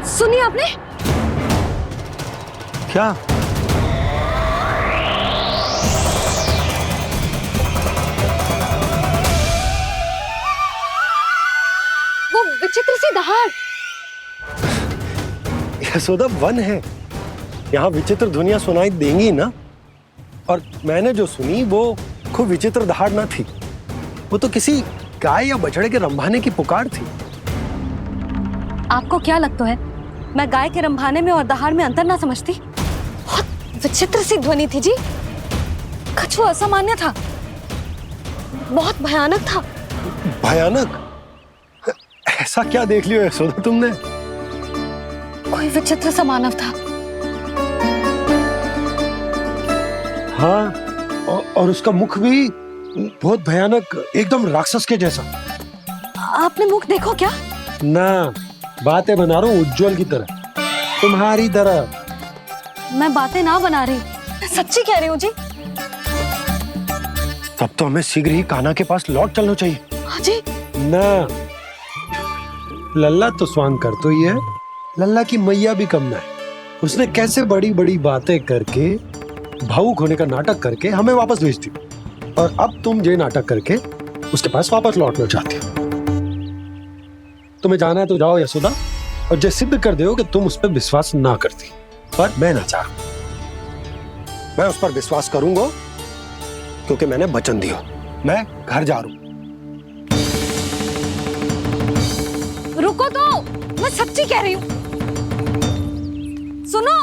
सुनिए आपने क्या? वो विचित्र सी दहाड़। यशोदा वन है, यहाँ विचित्र ध्वनियां सुनाई देंगी ना। और मैंने जो सुनी वो खूब विचित्र दहाड़ न थी, वो तो किसी गाय या बछड़े के रंभाने की पुकार थी। आपको क्या लगता है मैं गाय के रंभाने में और दहाड़ में अंतर ना समझती? बहुत विचित्र सी ध्वनि थी जी, कुछ वो असामान्य था, बहुत भयानक था। भयानक? ऐसा क्या देख लियो यशोदा तुमने? कोई विचित्र सा मानव था। हाँ, और उसका मुख भी बहुत भयानक, एकदम राक्षस के जैसा। आपने मुख देखो क्या? ना, बातें बना रहा हूँ उज्जवल की तरह, तुम्हारी तरह। मैं बातें ना बना रही, मैं सच्ची कह रही हूँ जी। तब तो हमें शीघ्र ही कान्हा के पास लौट चलना चाहिए। हाँ जी। ना, लल्ला तो स्वांग कर तो ही है, लल्ला की मैया भी कम ना है। उसने कैसे बड़ी बड़ी बातें करके, भावुक होने का नाटक करके हमें वापस भेज दी, और अब तुम ये नाटक करके उसके पास वापस लौटना चाहते हो। तुम्हें जाना है तो जाओ यशोदा, और जो सिद्ध कर दो कि तुम उस पर विश्वास ना करती, पर मैं ना चाह, मैं उस पर विश्वास करूंगा क्योंकि मैंने वचन दिया। मैं घर जा रहा हूं। रुको तो, मैं सच्ची कह रही हूँ, सुनो।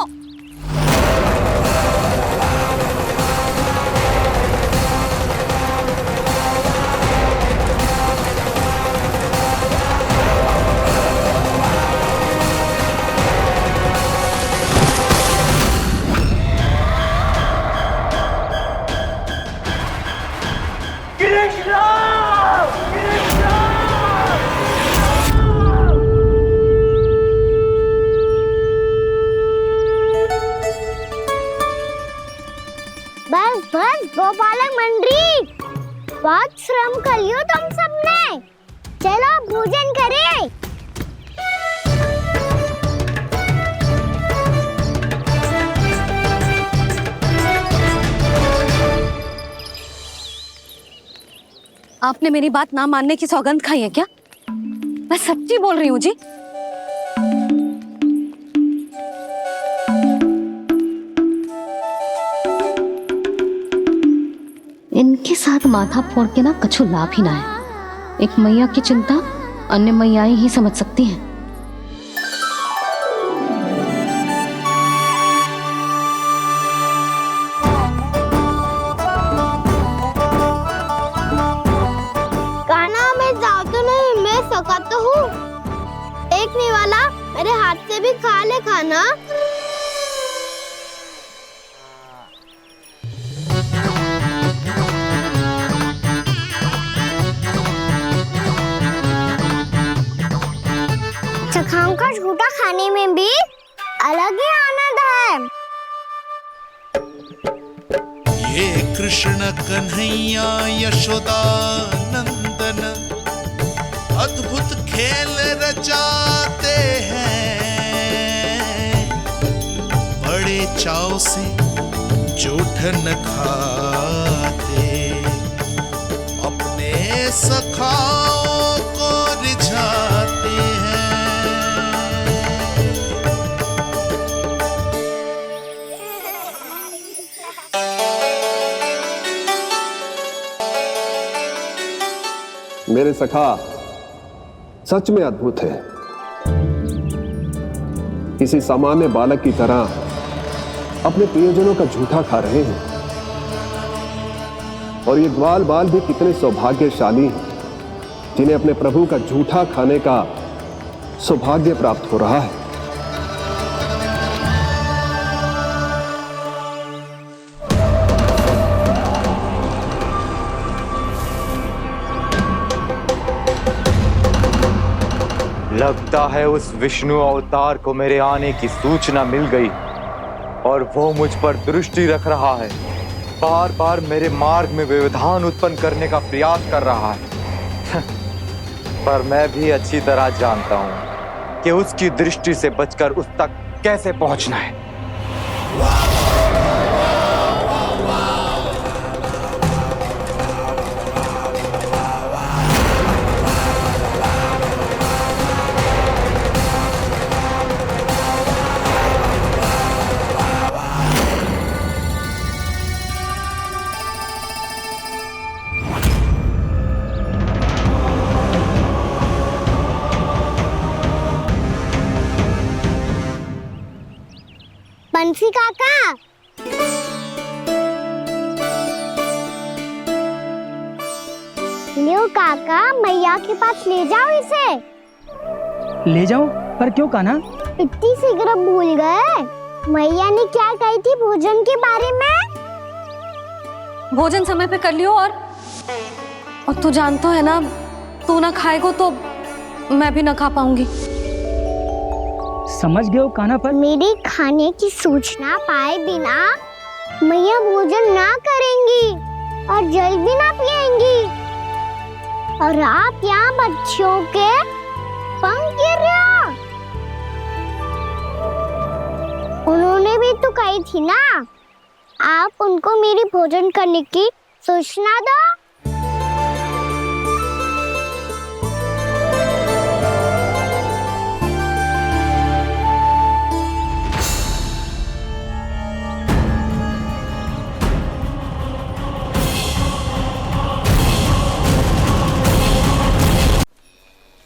बस बस गोपालक मंडली, बहुत श्रम कर लियो तुम सबने, चलो भोजन करें। आपने मेरी बात ना मानने की सौगंध खाई है क्या? मैं सच्ची बोल रही हूँ जी। इनके साथ माथा फोड़ के ना कछु लाभ ही ना है। एक मैया की चिंता अन्य मैयाएं ही समझ सकती हैं। कान्हा मैं जादू नहीं, मैं सका तो हूँ। देखने वाला मेरे हाथ से भी खा ले खाना। चखाओं का झूठा खाने में भी अलग ही आनंद है। ये कृष्ण कन्हैया यशोदा नंदन अद्भुत खेल रचाते हैं, बड़े चाव से जूठन खाते, अपने सखाओं को रिझाते हैं। मेरे सखा सच में अद्भुत है। किसी सामान्य बालक की तरह अपने प्रियजनों का झूठा खा रहे हैं, और ये ग्वाल बाल भी कितने सौभाग्यशाली हैं जिन्हें अपने प्रभु का झूठा खाने का सौभाग्य प्राप्त हो रहा है। लगता है उस विष्णु अवतार को मेरे आने की सूचना मिल गई और वो मुझ पर दृष्टि रख रहा है। बार बार मेरे मार्ग में व्यवधान उत्पन्न करने का प्रयास कर रहा है। पर मैं भी अच्छी तरह जानता हूं कि उसकी दृष्टि से बचकर उस तक कैसे पहुंचना है। कंसी काका, लियो काका, मैया के पास ले जाओ इसे। ले जाओ? पर क्यों कान्हा? इतनी शीघ्र भूल गए? मैया ने क्या कही थी भोजन के बारे में? भोजन समय पे कर लियो। और तू जानता है ना, तू ना खाएगा तो मैं भी ना खा पाऊंगी। समझ गए हो कान्हा? पर मेरे खाने की सूचना पाए बिना मैया भोजन ना करेंगी और जल भी ना पिएंगी। और आप यहाँ बच्चों के पंख गिर रहे हो। उन्होंने भी तो कही थी ना, आप उनको मेरी भोजन करने की सूचना दो।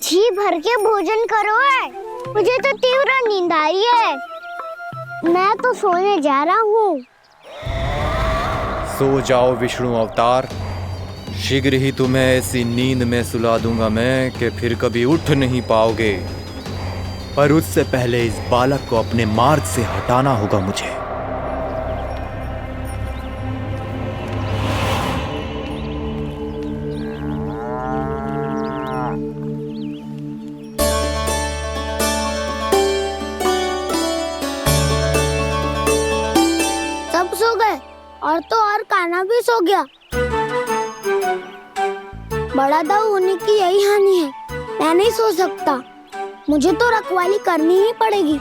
जी भर के भोजन करो है, मुझे तो तीव्र नींद आ रही है। मैं तो सोने जा रहा हूँ। सो जाओ विष्णु अवतार, शीघ्र ही तुम्हें ऐसी नींद में सुला दूंगा मैं कि फिर कभी उठ नहीं पाओगे। पर उससे पहले इस बालक को अपने मार्ग से हटाना होगा मुझे। सब सो गए और तो और कान्हा भी सो गया। बड़ा दाऊ होने की यही हानि है। मैं नहीं सो सकता, मुझे तो रखवाली करनी ही पड़ेगी।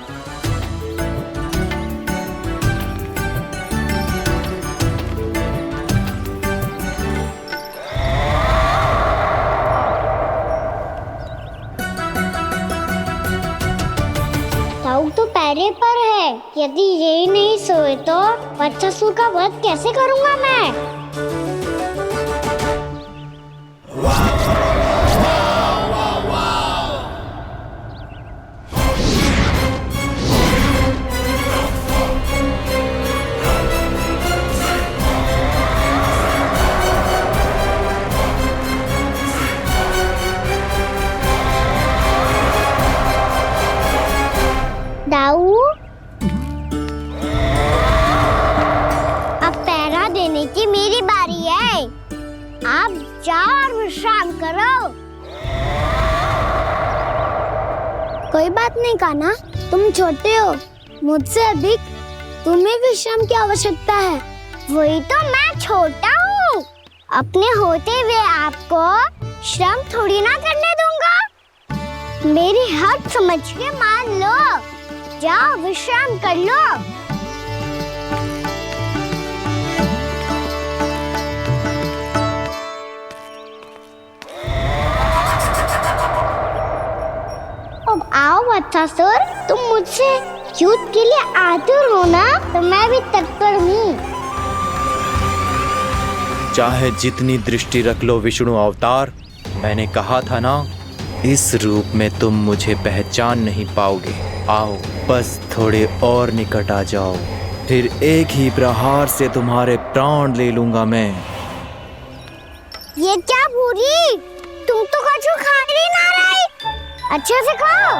दाऊ तो पैरे पर है। यदि यही नहीं सोए तो बच्चासुर का वध कैसे करूंगा मैं? दाऊ, अब पहरा देने की मेरी बारी है। आप जाओ और विश्राम करो। कोई बात नहीं कान्हा, तुम छोटे हो, मुझसे अधिक तुम्हें विश्राम की आवश्यकता है। वही तो मैं छोटा हूँ, अपने होते हुए आपको श्रम थोड़ी ना करने दूंगा। मेरी हद समझ के मान लो। जाओ विश्राम कर लो। अब आओ बच्चासुर, तुम मुझसे युद्ध के लिए आतुर हो ना, तो मैं भी तत्पर हूँ। चाहे जितनी दृष्टि रख लो विष्णु अवतार, मैंने कहा था ना, इस रूप में तुम मुझे पहचान नहीं पाओगे। आओ बस थोड़े और निकट आ जाओ, फिर एक ही प्रहार से तुम्हारे प्राण ले लूंगा मैं। ये क्या भूरी, तुम तो कछु खा ही ना रही। अच्छे से खाओ।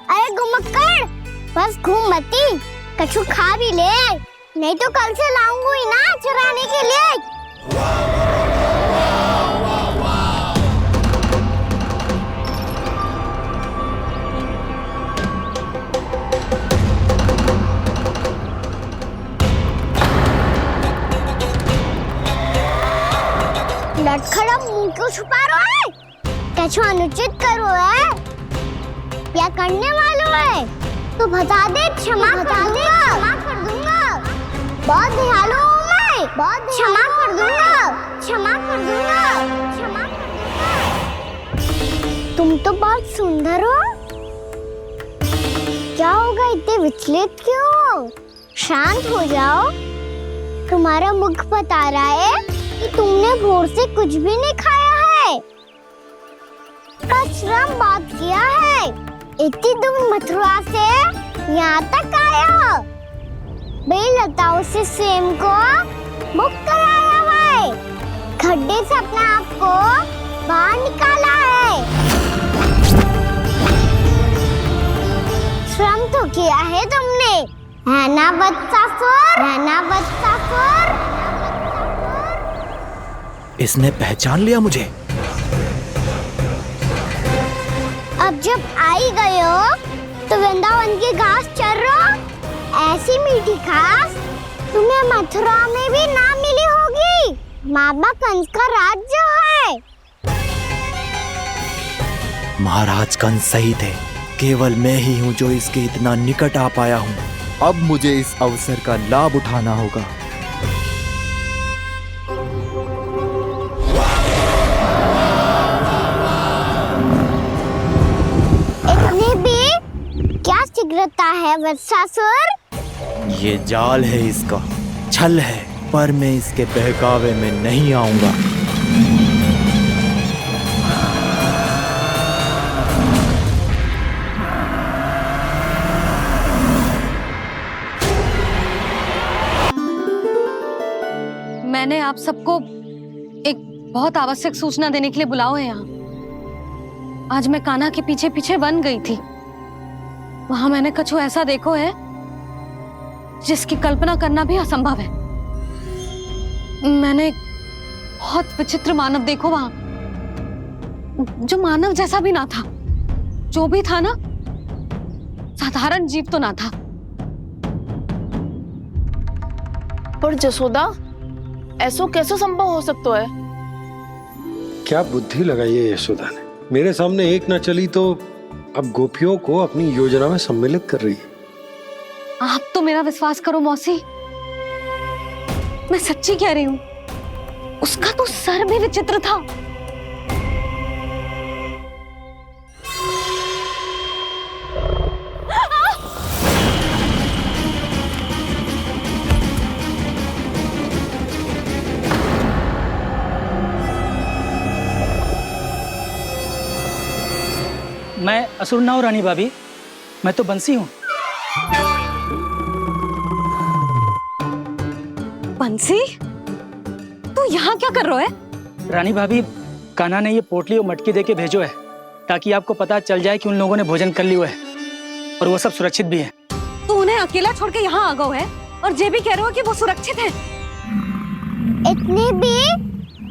अरे घुमक्कड़, बस घूम मती, कछु खा भी ले, नहीं तो कल से लाऊंगी ना चुराने के लिए। लटखड़ा मुंह क्यों छुपा रहा है? कछु अनुचित करो है या करने वालों है तो बता दे, क्षमा कर दूंगा। बहुत दयालु हूँ मैं, बहुत क्षमा कर दूंगा। तुम तो बहुत सुंदर हो। क्या होगा, इतने विचलित क्यों हो? शांत हो जाओ। तुम्हारा मुख बता रहा है कि तुमने भोर से कुछ भी नहीं खाया है, बस श्रम बहुत किया है। है? इतनी दूर मथुरा से यहाँ तक आए हो? बेलताओं से स्वयं को मुक्त कराया हुआ है, खड्डे से अपने आप को बाहर निकाला है। श्रम तो किया है तुमने, है ना वत्सासुर? है ना वत्सासुर? इसने पहचान लिया मुझे। अब जब आई गए हो तो वृंदावन की घास चर रहो। ऐसी मीठी घास तुम्हें मथुरा में भी ना मिली होगी। मामा कंस का राज्य है। महाराज कंस सही थे, केवल मैं ही हूँ जो इसके इतना निकट आ पाया हूँ। अब मुझे इस अवसर का लाभ उठाना होगा। इतने भी क्या शीघ्रता है वत्सासुर? ये जाल है इसका, छल है, पर मैं इसके बहकावे में नहीं आऊंगा। मैंने आप सबको एक बहुत आवश्यक सूचना देने के लिए बुलाओ है यहाँ। आज मैं कान्हा के पीछे पीछे वन गई थी। वहां मैंने कछु ऐसा देखो है जिसकी कल्पना करना भी असंभव है। मैंने एक बहुत विचित्र मानव देखो वहां, जो मानव जैसा भी ना था। जो भी था ना, साधारण जीव तो ना था। पर जसोदा, ऐसो कैसे संभव हो सकता है? क्या बुद्धि लगाई है यशोदा ने। मेरे सामने एक ना चली तो अब गोपियों को अपनी योजना में सम्मिलित कर रही है। आप तो मेरा विश्वास करो मौसी, मैं सच्ची कह रही हूं। उसका तो सर भी विचित्र था। मैं असुर ना हूं रानी भाभी, मैं तो बंसी हूँ। बंसी, तू यहाँ क्या कर रहा है? रानी भाभी, कान्हा ने ये पोटली और मटकी देके भेजो है ताकि आपको पता चल जाए कि उन लोगों ने भोजन कर लिया है और वो सब सुरक्षित भी है। तू उन्हें अकेला छोड़ के यहाँ आ गया है और ये भी कह रहे हो कि वो सुरक्षित है। इतने भी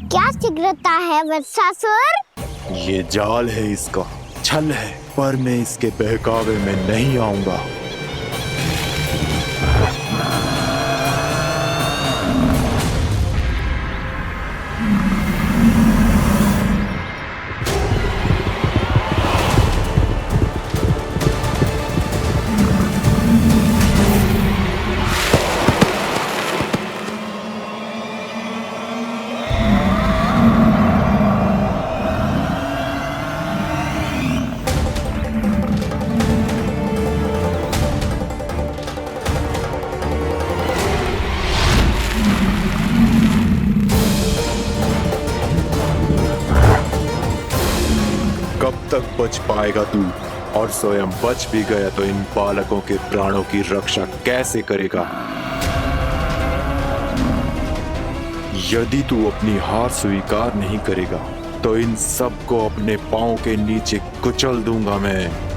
क्या शीघ्रता है वत्सासुर? ये जाल है इसका, छल है, पर मैं इसके बहकावे में नहीं आऊंगा। तक बच पाएगा तू, और स्वयं बच भी गया तो इन बालकों के प्राणों की रक्षा कैसे करेगा? यदि तू अपनी हार स्वीकार नहीं करेगा तो इन सबको अपने पांव के नीचे कुचल दूंगा मैं।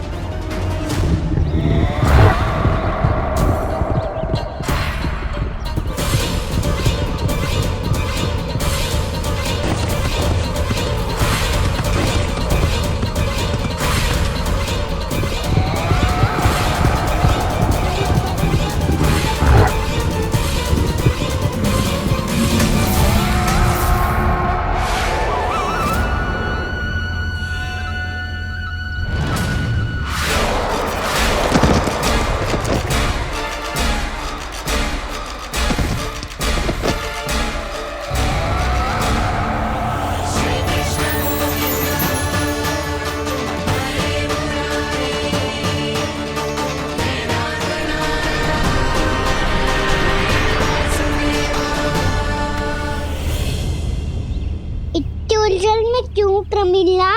उलझन में क्यों प्रमिला?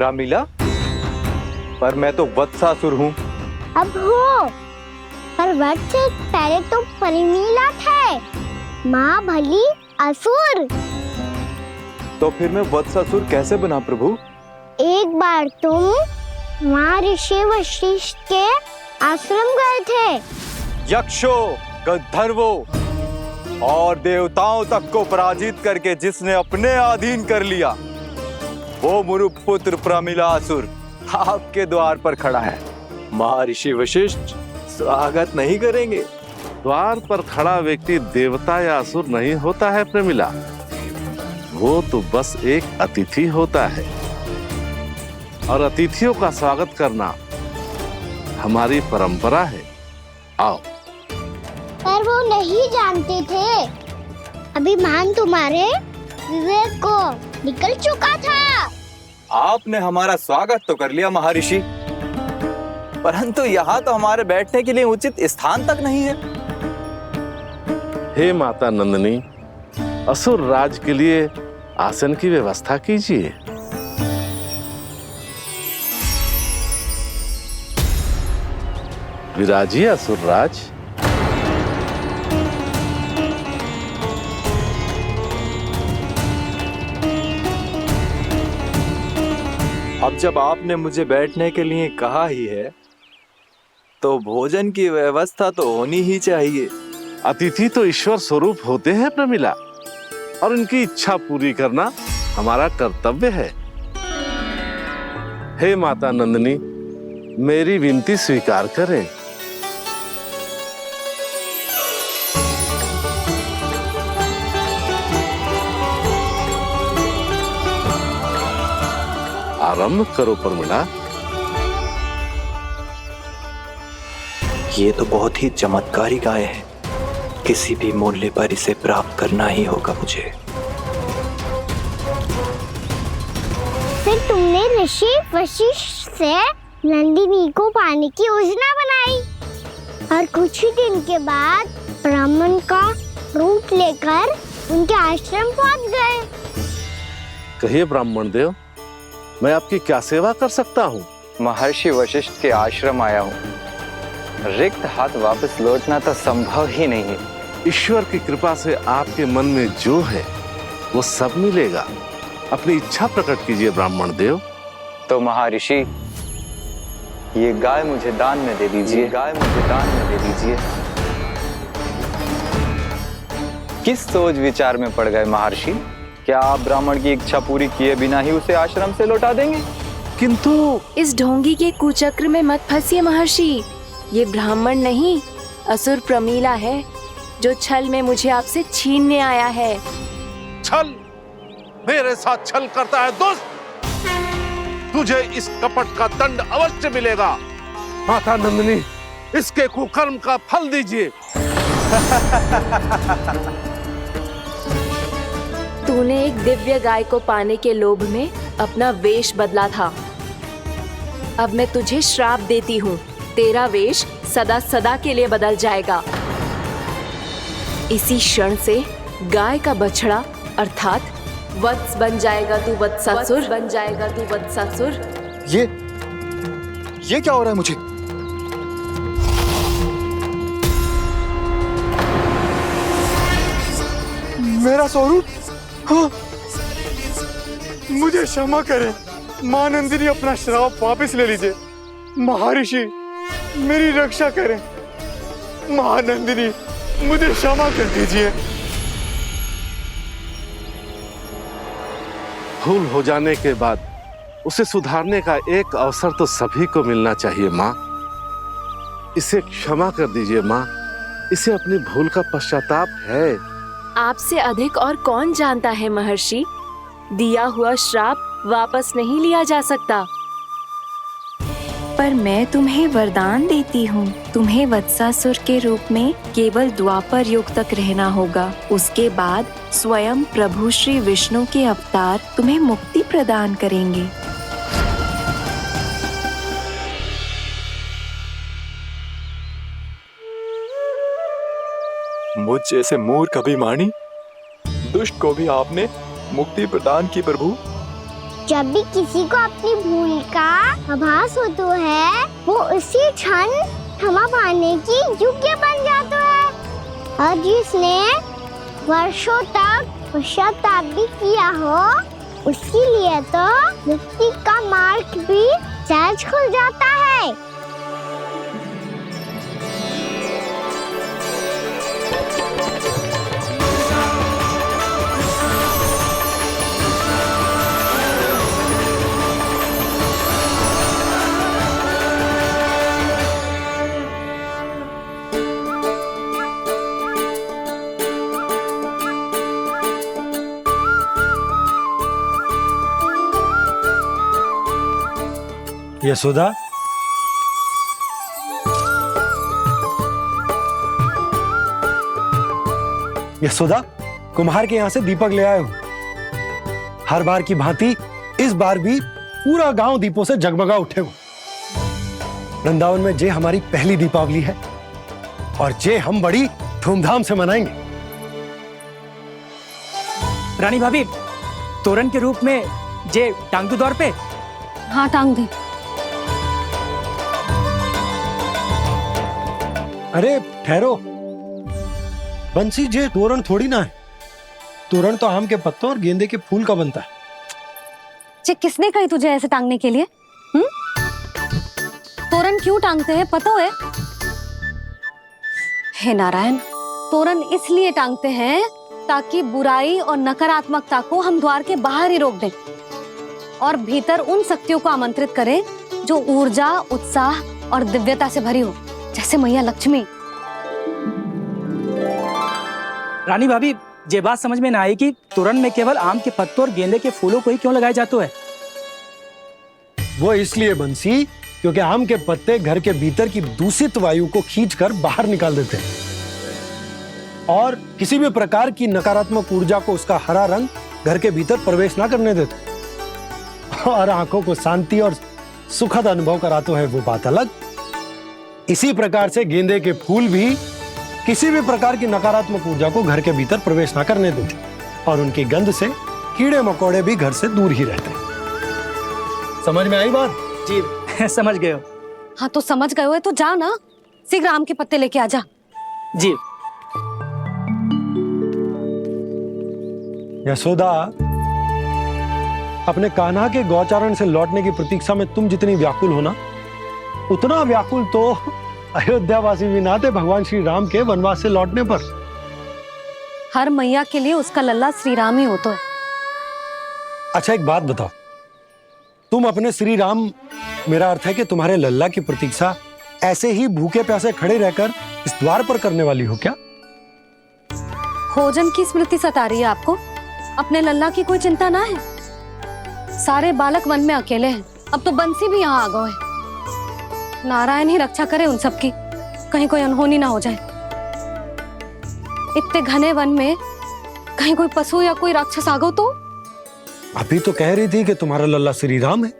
रामलीला, पर मैं तो वत्सासुर हूँ। अब हो, पर वक्त से पहले तो परिमीला थे, महाबली असुर। तो फिर मैं वत्सासुर कैसे बना प्रभु? एक बार तुम महर्षि वशिष्ठ के आश्रम गए थे। यक्षो, गंधर्वों और देवताओं तक को पराजित करके जिसने अपने अधीन कर लिया, वो मुरुपुत्र प्रमिलासुर आपके द्वार पर खड़ा है। महर्षि वशिष्ठ स्वागत नहीं करेंगे? द्वार पर खड़ा व्यक्ति देवता या असुर नहीं होता है प्रमिला, वो तो बस एक अतिथि होता है, और अतिथियों का स्वागत करना हमारी परंपरा है। आओ। पर वो नहीं जानते थे, अभिमान तुम्हारे विवेक को निकल चुका था। आपने हमारा स्वागत तो कर लिया महर्षि, परंतु यहाँ तो हमारे बैठने के लिए उचित स्थान तक नहीं है। हे माता नंदिनी, असुर राज के लिए आसन की व्यवस्था कीजिए। विराजिए असुर राज। अब जब आपने मुझे बैठने के लिए कहा ही है, तो भोजन की व्यवस्था तो होनी ही चाहिए। अतिथि तो ईश्वर स्वरूप होते हैं प्रमिला, और उनकी इच्छा पूरी करना हमारा कर्तव्य है। हे माता नंदिनी, मेरी विनती स्वीकार करें। आरंभ करो प्रमिला। ये तो बहुत ही चमत्कारी गाय है, किसी भी मूल्य पर इसे प्राप्त करना ही होगा मुझे। फिर तुमने ऋषि वशिष्ठ से नंदिनी को पाने की योजना बनाई, और कुछ ही दिन के बाद ब्राह्मण का रूप लेकर उनके आश्रम पहुंच गए। कहिए ब्राह्मण देव, मैं आपकी क्या सेवा कर सकता हूँ? महर्षि वशिष्ठ के आश्रम आया हूँ। रिक्त हाथ वापस लौटना तो संभव ही नहीं है। ईश्वर की कृपा से आपके मन में जो है वो सब मिलेगा। अपनी इच्छा प्रकट कीजिए ब्राह्मण देव। तो महर्षि, ये गाय मुझे दान में दे दीजिए। गाय मुझे दान में दे दीजिए। किस सोच विचार में पड़ गए महर्षि? क्या आप ब्राह्मण की इच्छा पूरी किए बिना ही उसे आश्रम से लौटा देंगे? किंतु इस ढोंगी के कुचक्र में मत फंसिए महर्षि। ये ब्राह्मण नहीं, असुर प्रमीला है, जो छल में मुझे आपसे छीनने आया है। छल? मेरे साथ छल करता है दुष्ट? तुझे इस कपट का दंड अवश्य मिलेगा। माता नंदिनी, इसके कुकर्म का फल दीजिए। तूने एक दिव्य गाय को पाने के लोभ में अपना वेश बदला था। अब मैं तुझे श्राप देती हूँ, तेरा वेश सदा सदा के लिए बदल जाएगा। इसी क्षण से गाय का बछड़ा अर्थात वत्स बन जाएगा तू वत्सासुर। बन जाएगा तू वत्सासुर। ये क्या हो रहा है मुझे? मेरा स्वरूप? हाँ। मुझे क्षमा करें मां नंदिनी, अपना श्राप वापस ले लीजिए। महर्षि, मेरी रक्षा करें। मां नंदिनी, मुझे क्षमा कर दीजिए। भूल हो जाने के बाद उसे सुधारने का एक अवसर तो सभी को मिलना चाहिए माँ। इसे क्षमा कर दीजिए माँ, इसे अपनी भूल का पश्चाताप है। आपसे अधिक और कौन जानता है महर्षि, दिया हुआ श्राप वापस नहीं लिया जा सकता। पर मैं तुम्हें वरदान देती हूँ, तुम्हें वत्सासुर के रूप में केवल द्वापर युग तक रहना होगा। उसके बाद स्वयं प्रभु श्री विष्णु के अवतार तुम्हें मुक्ति प्रदान करेंगे। मुझ जैसे मूर्ख अभिमानी दुष्ट को भी आपने मुक्ति प्रदान की प्रभु। जब भी किसी को अपनी भूल का आभास होता है वो उसी क्षण क्षमा पाने की योग्य बन जाता है। और जिसने वर्षों तक पश्चाताप भी किया हो उसके लिए तो मुक्ति का मार्ग भी सहज खुल जाता है। यशोदा, यशोदा, कुम्हार के यहाँ से दीपक ले आए हूं। हर बार की भांति इस बार भी पूरा गांव दीपों से जगमगा उठे हो। वृंदावन में जे हमारी पहली दीपावली है और जे हम बड़ी धूमधाम से मनाएंगे। रानी भाभी, तोरण के रूप में जे टांग दो द्वार पे। हाँ, टांग दे। अरे ठहरो, बंसी, जे तोरण थोड़ी ना है। तोरण तो आम के पत्तों और गेंदे के फूल का बनता है। जे किसने कही तुझे ऐसे टांगने के लिए? तोरण क्यों टांगते हैं पता है? हे नारायण, तोरण इसलिए टांगते हैं ताकि बुराई और नकारात्मकता को हम द्वार के बाहर ही रोक दें और भीतर उन शक्तियों को आमंत्रित करें जो ऊर्जा, उत्साह और दिव्यता से भरी हो, जैसे मैया लक्ष्मी। रानी भाभी, ये बात समझ में ना आई कि तोरण में केवल आम के पत्तों और गेंदे के फूलों को ही क्यों लगाया जाता है? वो इसलिए बंसी, क्योंकि आम के पत्ते घर के भीतर की दूषित वायु को खींचकर बाहर निकाल देते हैं और किसी भी प्रकार की नकारात्मक ऊर्जा को उसका हरा रंग घर के भीतर प्रवेश ना करने देते और आंखों को शांति और सुखद अनुभव कराते है, वो बात अलग। इसी प्रकार से गेंदे के फूल भी किसी भी प्रकार की नकारात्मक ऊर्जा को घर के भीतर प्रवेश ना करने देते और उनकी गंध से कीड़े मकोड़े भी घर से दूर ही रहते हैं। समझ में आई बात? जी समझ गए हो। हाँ तो समझ गए हो तो जा ना, शीघ्र आम के पत्ते लेके आ जा। जी। यशोदा, अपने कान्हा के गौचारण से लौटने की प्रतीक्षा में तुम जितनी व्याकुल हो ना, उतना व्याकुल तो अयोध्यावासी भी ना थे भगवान श्री राम के वनवास से लौटने पर। हर मैया के लिए उसका लल्ला श्री राम ही होता है। अच्छा एक बात बताओ, तुम अपने श्री राम, मेरा अर्थ है कि तुम्हारे लल्ला की प्रतीक्षा ऐसे ही भूखे प्यासे खड़े रहकर इस द्वार पर करने वाली हो क्या? भोजन की स्मृति सता रही है आपको? अपने लल्ला की कोई चिंता ना है। सारे बालक वन में अकेले हैं, अब तो बंसी भी यहाँ आ गए हैं। नारायण ही रक्षा करे उन सबकी, कहीं कोई अनहोनी ना हो जाए। इतने घने वन में कहीं कोई पशु या कोई राक्षस आ गो तो? अभी तो कह रही थी कि तुम्हारा लल्ला श्री राम है।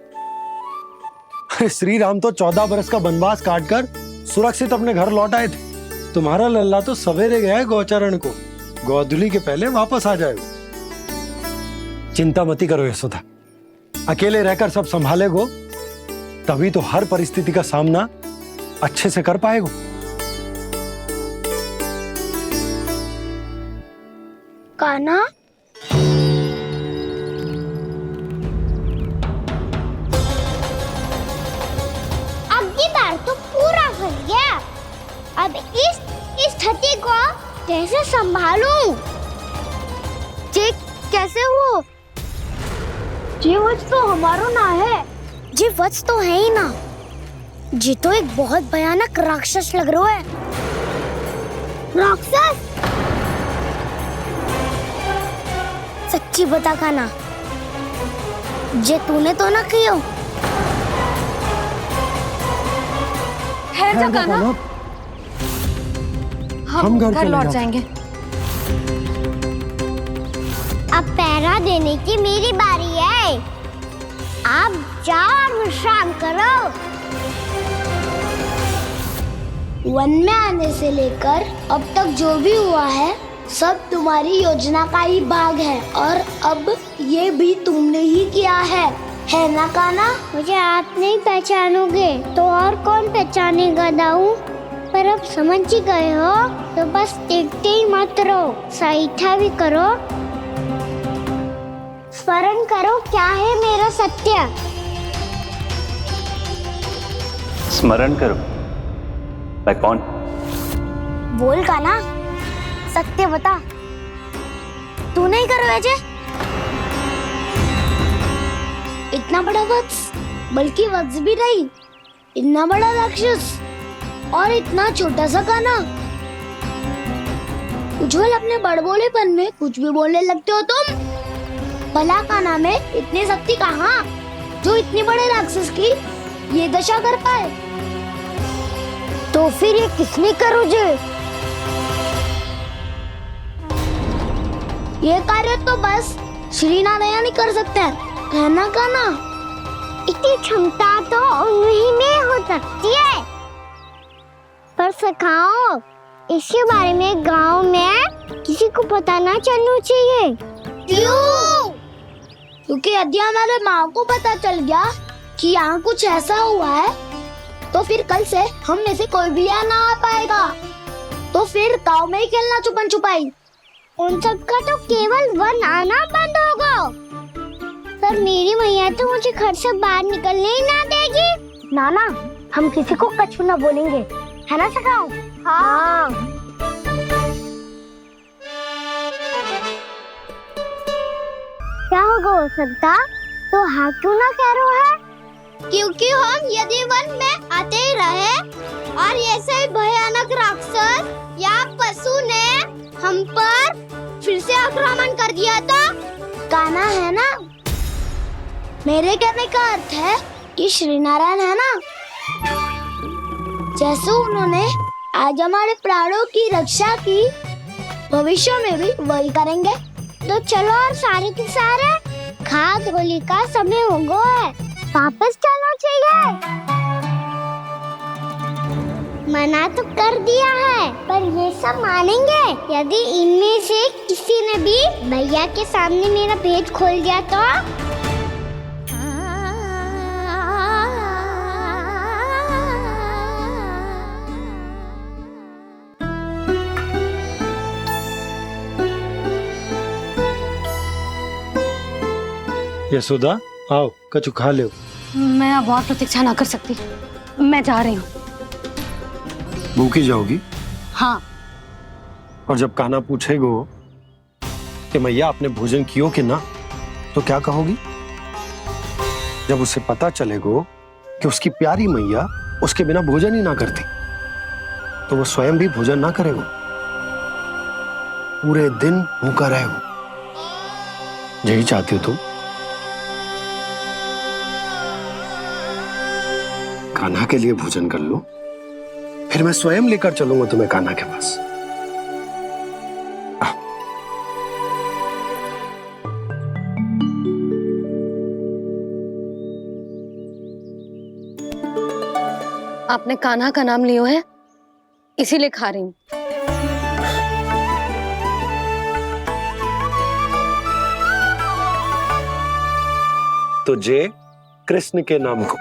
अरे श्री राम तो 14 बरस का वनवास काटकर सुरक्षित अपने घर लौट आए थे। तुम्हारा लल्ला तो सवेरे गया है गौचरण को, गोधूली के पहले वापस आ जाएगा। चिंता मती करो यशोदा, अकेले रहकर सब संभालेगो तभी तो हर परिस्थिति का सामना अच्छे से कर पाएगो। कान्हा, अब की बार तो पूरा फंस गया। अब इस स्थिति को कैसे संभालूं? जी कैसे हो? जी वच तो हमारो ना है। जी वच तो है ही ना। जी तो एक बहुत भयानक राक्षस लग रहा है। राक्षस? सच्ची बता कान्हा, जे तूने तो ना कियो? है जा कान्हा, हम घर लौट जाएंगे। अब पहरा देने की मेरी बारी है। आप जाओ और विश्राम करो। वन में आने से लेकर अब तक जो भी हुआ है सब तुम्हारी योजना का ही भाग है और अब ये भी तुमने ही किया है ना कान्हा? मुझे आप नहीं पहचानोगे तो और कौन पहचानेगा दाऊ? पर अब समझ ही गए हो तो बस देखते ही मत रहो, सईठा भी करो, स्मरण करो क्या है मेरा सत्य। स्मरण करो? मैं कौन? बोल कान्हा, सत्य बता। तू नहीं करो अजय? इतना बड़ा वत्स, बल्कि वत्स भी नहीं, इतना बड़ा राक्षस और इतना छोटा सा कान्हा। उज्जवल अपने बड़बोलेपन में कुछ भी बोलने लगते हो तुम। भला कान्हा में इतनी शक्ति कहाँ जो इतने बड़े राक्षस की ये दशा कर पाए? तो फिर ये किसने करो जे? ये कार्य तो बस श्री नारायण ही कर सकते हैं, है ना कान्हा? इतनी क्षमता तो उन्हीं में हो सकती है, पर सखाओ इसके बारे में गांव में किसी को पता ना चलना चाहिए। क्यों? क्योंकि यदि हमारे माँ को पता चल गया कि यहाँ कुछ ऐसा हुआ है तो फिर कल से हम में से कोई भी यहाँ ना आ पाएगा, तो फिर गांव में ही खेलना छुपन छुपाई। उन सब का तो केवल वन आना बंद होगा, पर मेरी मैया तो मुझे घर से बाहर निकलने ही ना देगी। नाना, हम किसी को कछु ना बोलेंगे, है ना सखाओ? हाँ। क्या होगा हो सकता तो हाँ क्यों ना कह रहा है? क्योंकि हम यदि वन में आते ही रहे और ऐसे भयानक राक्षस या पशु ने हम पर फिर से आक्रमण कर दिया तो कान्हा, है ना? मेरे कहने का अर्थ है कि श्री नारायण है ना, जैसे उन्होंने आज हमारे प्राणों की रक्षा की, भविष्य में भी वही करेंगे। तो चलो और सारे के सारे खाद होली का समय हो गया है, वापस चलना चाहिए। मना तो कर दिया है, पर ये सब मानेंगे यदि इनमें से किसी ने भी भैया के सामने मेरा भेद खोल दिया तो? यशोदा, आओ कछु खा लो। मैं अब और प्रतीक्षा ना कर सकती, मैं जा रही हूँ। भूखी जाओगी? हाँ। और जब कान्हा पूछेगो कि मैया आपने भोजन कियो कि ना, तो क्या कहोगी? जब उसे पता चलेगो कि उसकी प्यारी मैया उसके बिना भोजन ही ना करती, तो वो स्वयं भी भोजन ना करेगो, पूरे दिन भूखा रहेगो। यही चाहती हो तुम? कान्हा के लिए भोजन कर लो, फिर मैं स्वयं लेकर चलूंगा तुम्हें कान्हा के पास। आपने कान्हा का नाम लियो है, इसीलिए खा रही हूँ। तो जय कृष्ण के नाम को।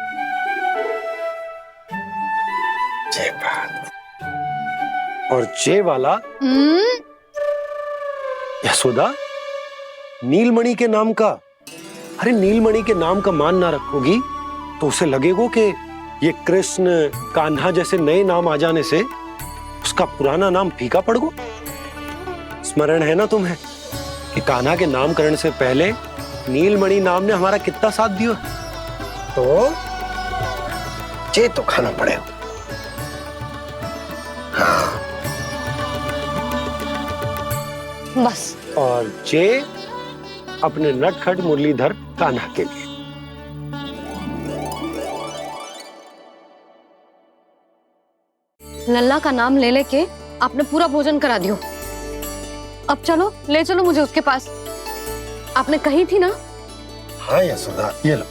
जय बात। और जय वाला यशोदा, नीलमणि के नाम का। अरे नीलमणि के नाम का मान ना रखोगी तो उसे लगेगा कि ये कृष्ण कान्हा जैसे नए नाम आ जाने से उसका पुराना नाम फीका पड़ गो। स्मरण है ना तुम्हें कि कान्हा के नामकरण से पहले नीलमणि नाम ने हमारा कितना साथ दिया? तो जे तो खाना पड़ेगा। हाँ। बस। और जे अपने नटखट मुरलीधर कान्हा के लिए। लल्ला का नाम ले लेके आपने पूरा भोजन करा दियो। अब चलो, ले चलो मुझे उसके पास। आपने कही थी ना? हाँ यशोदा, ये लो।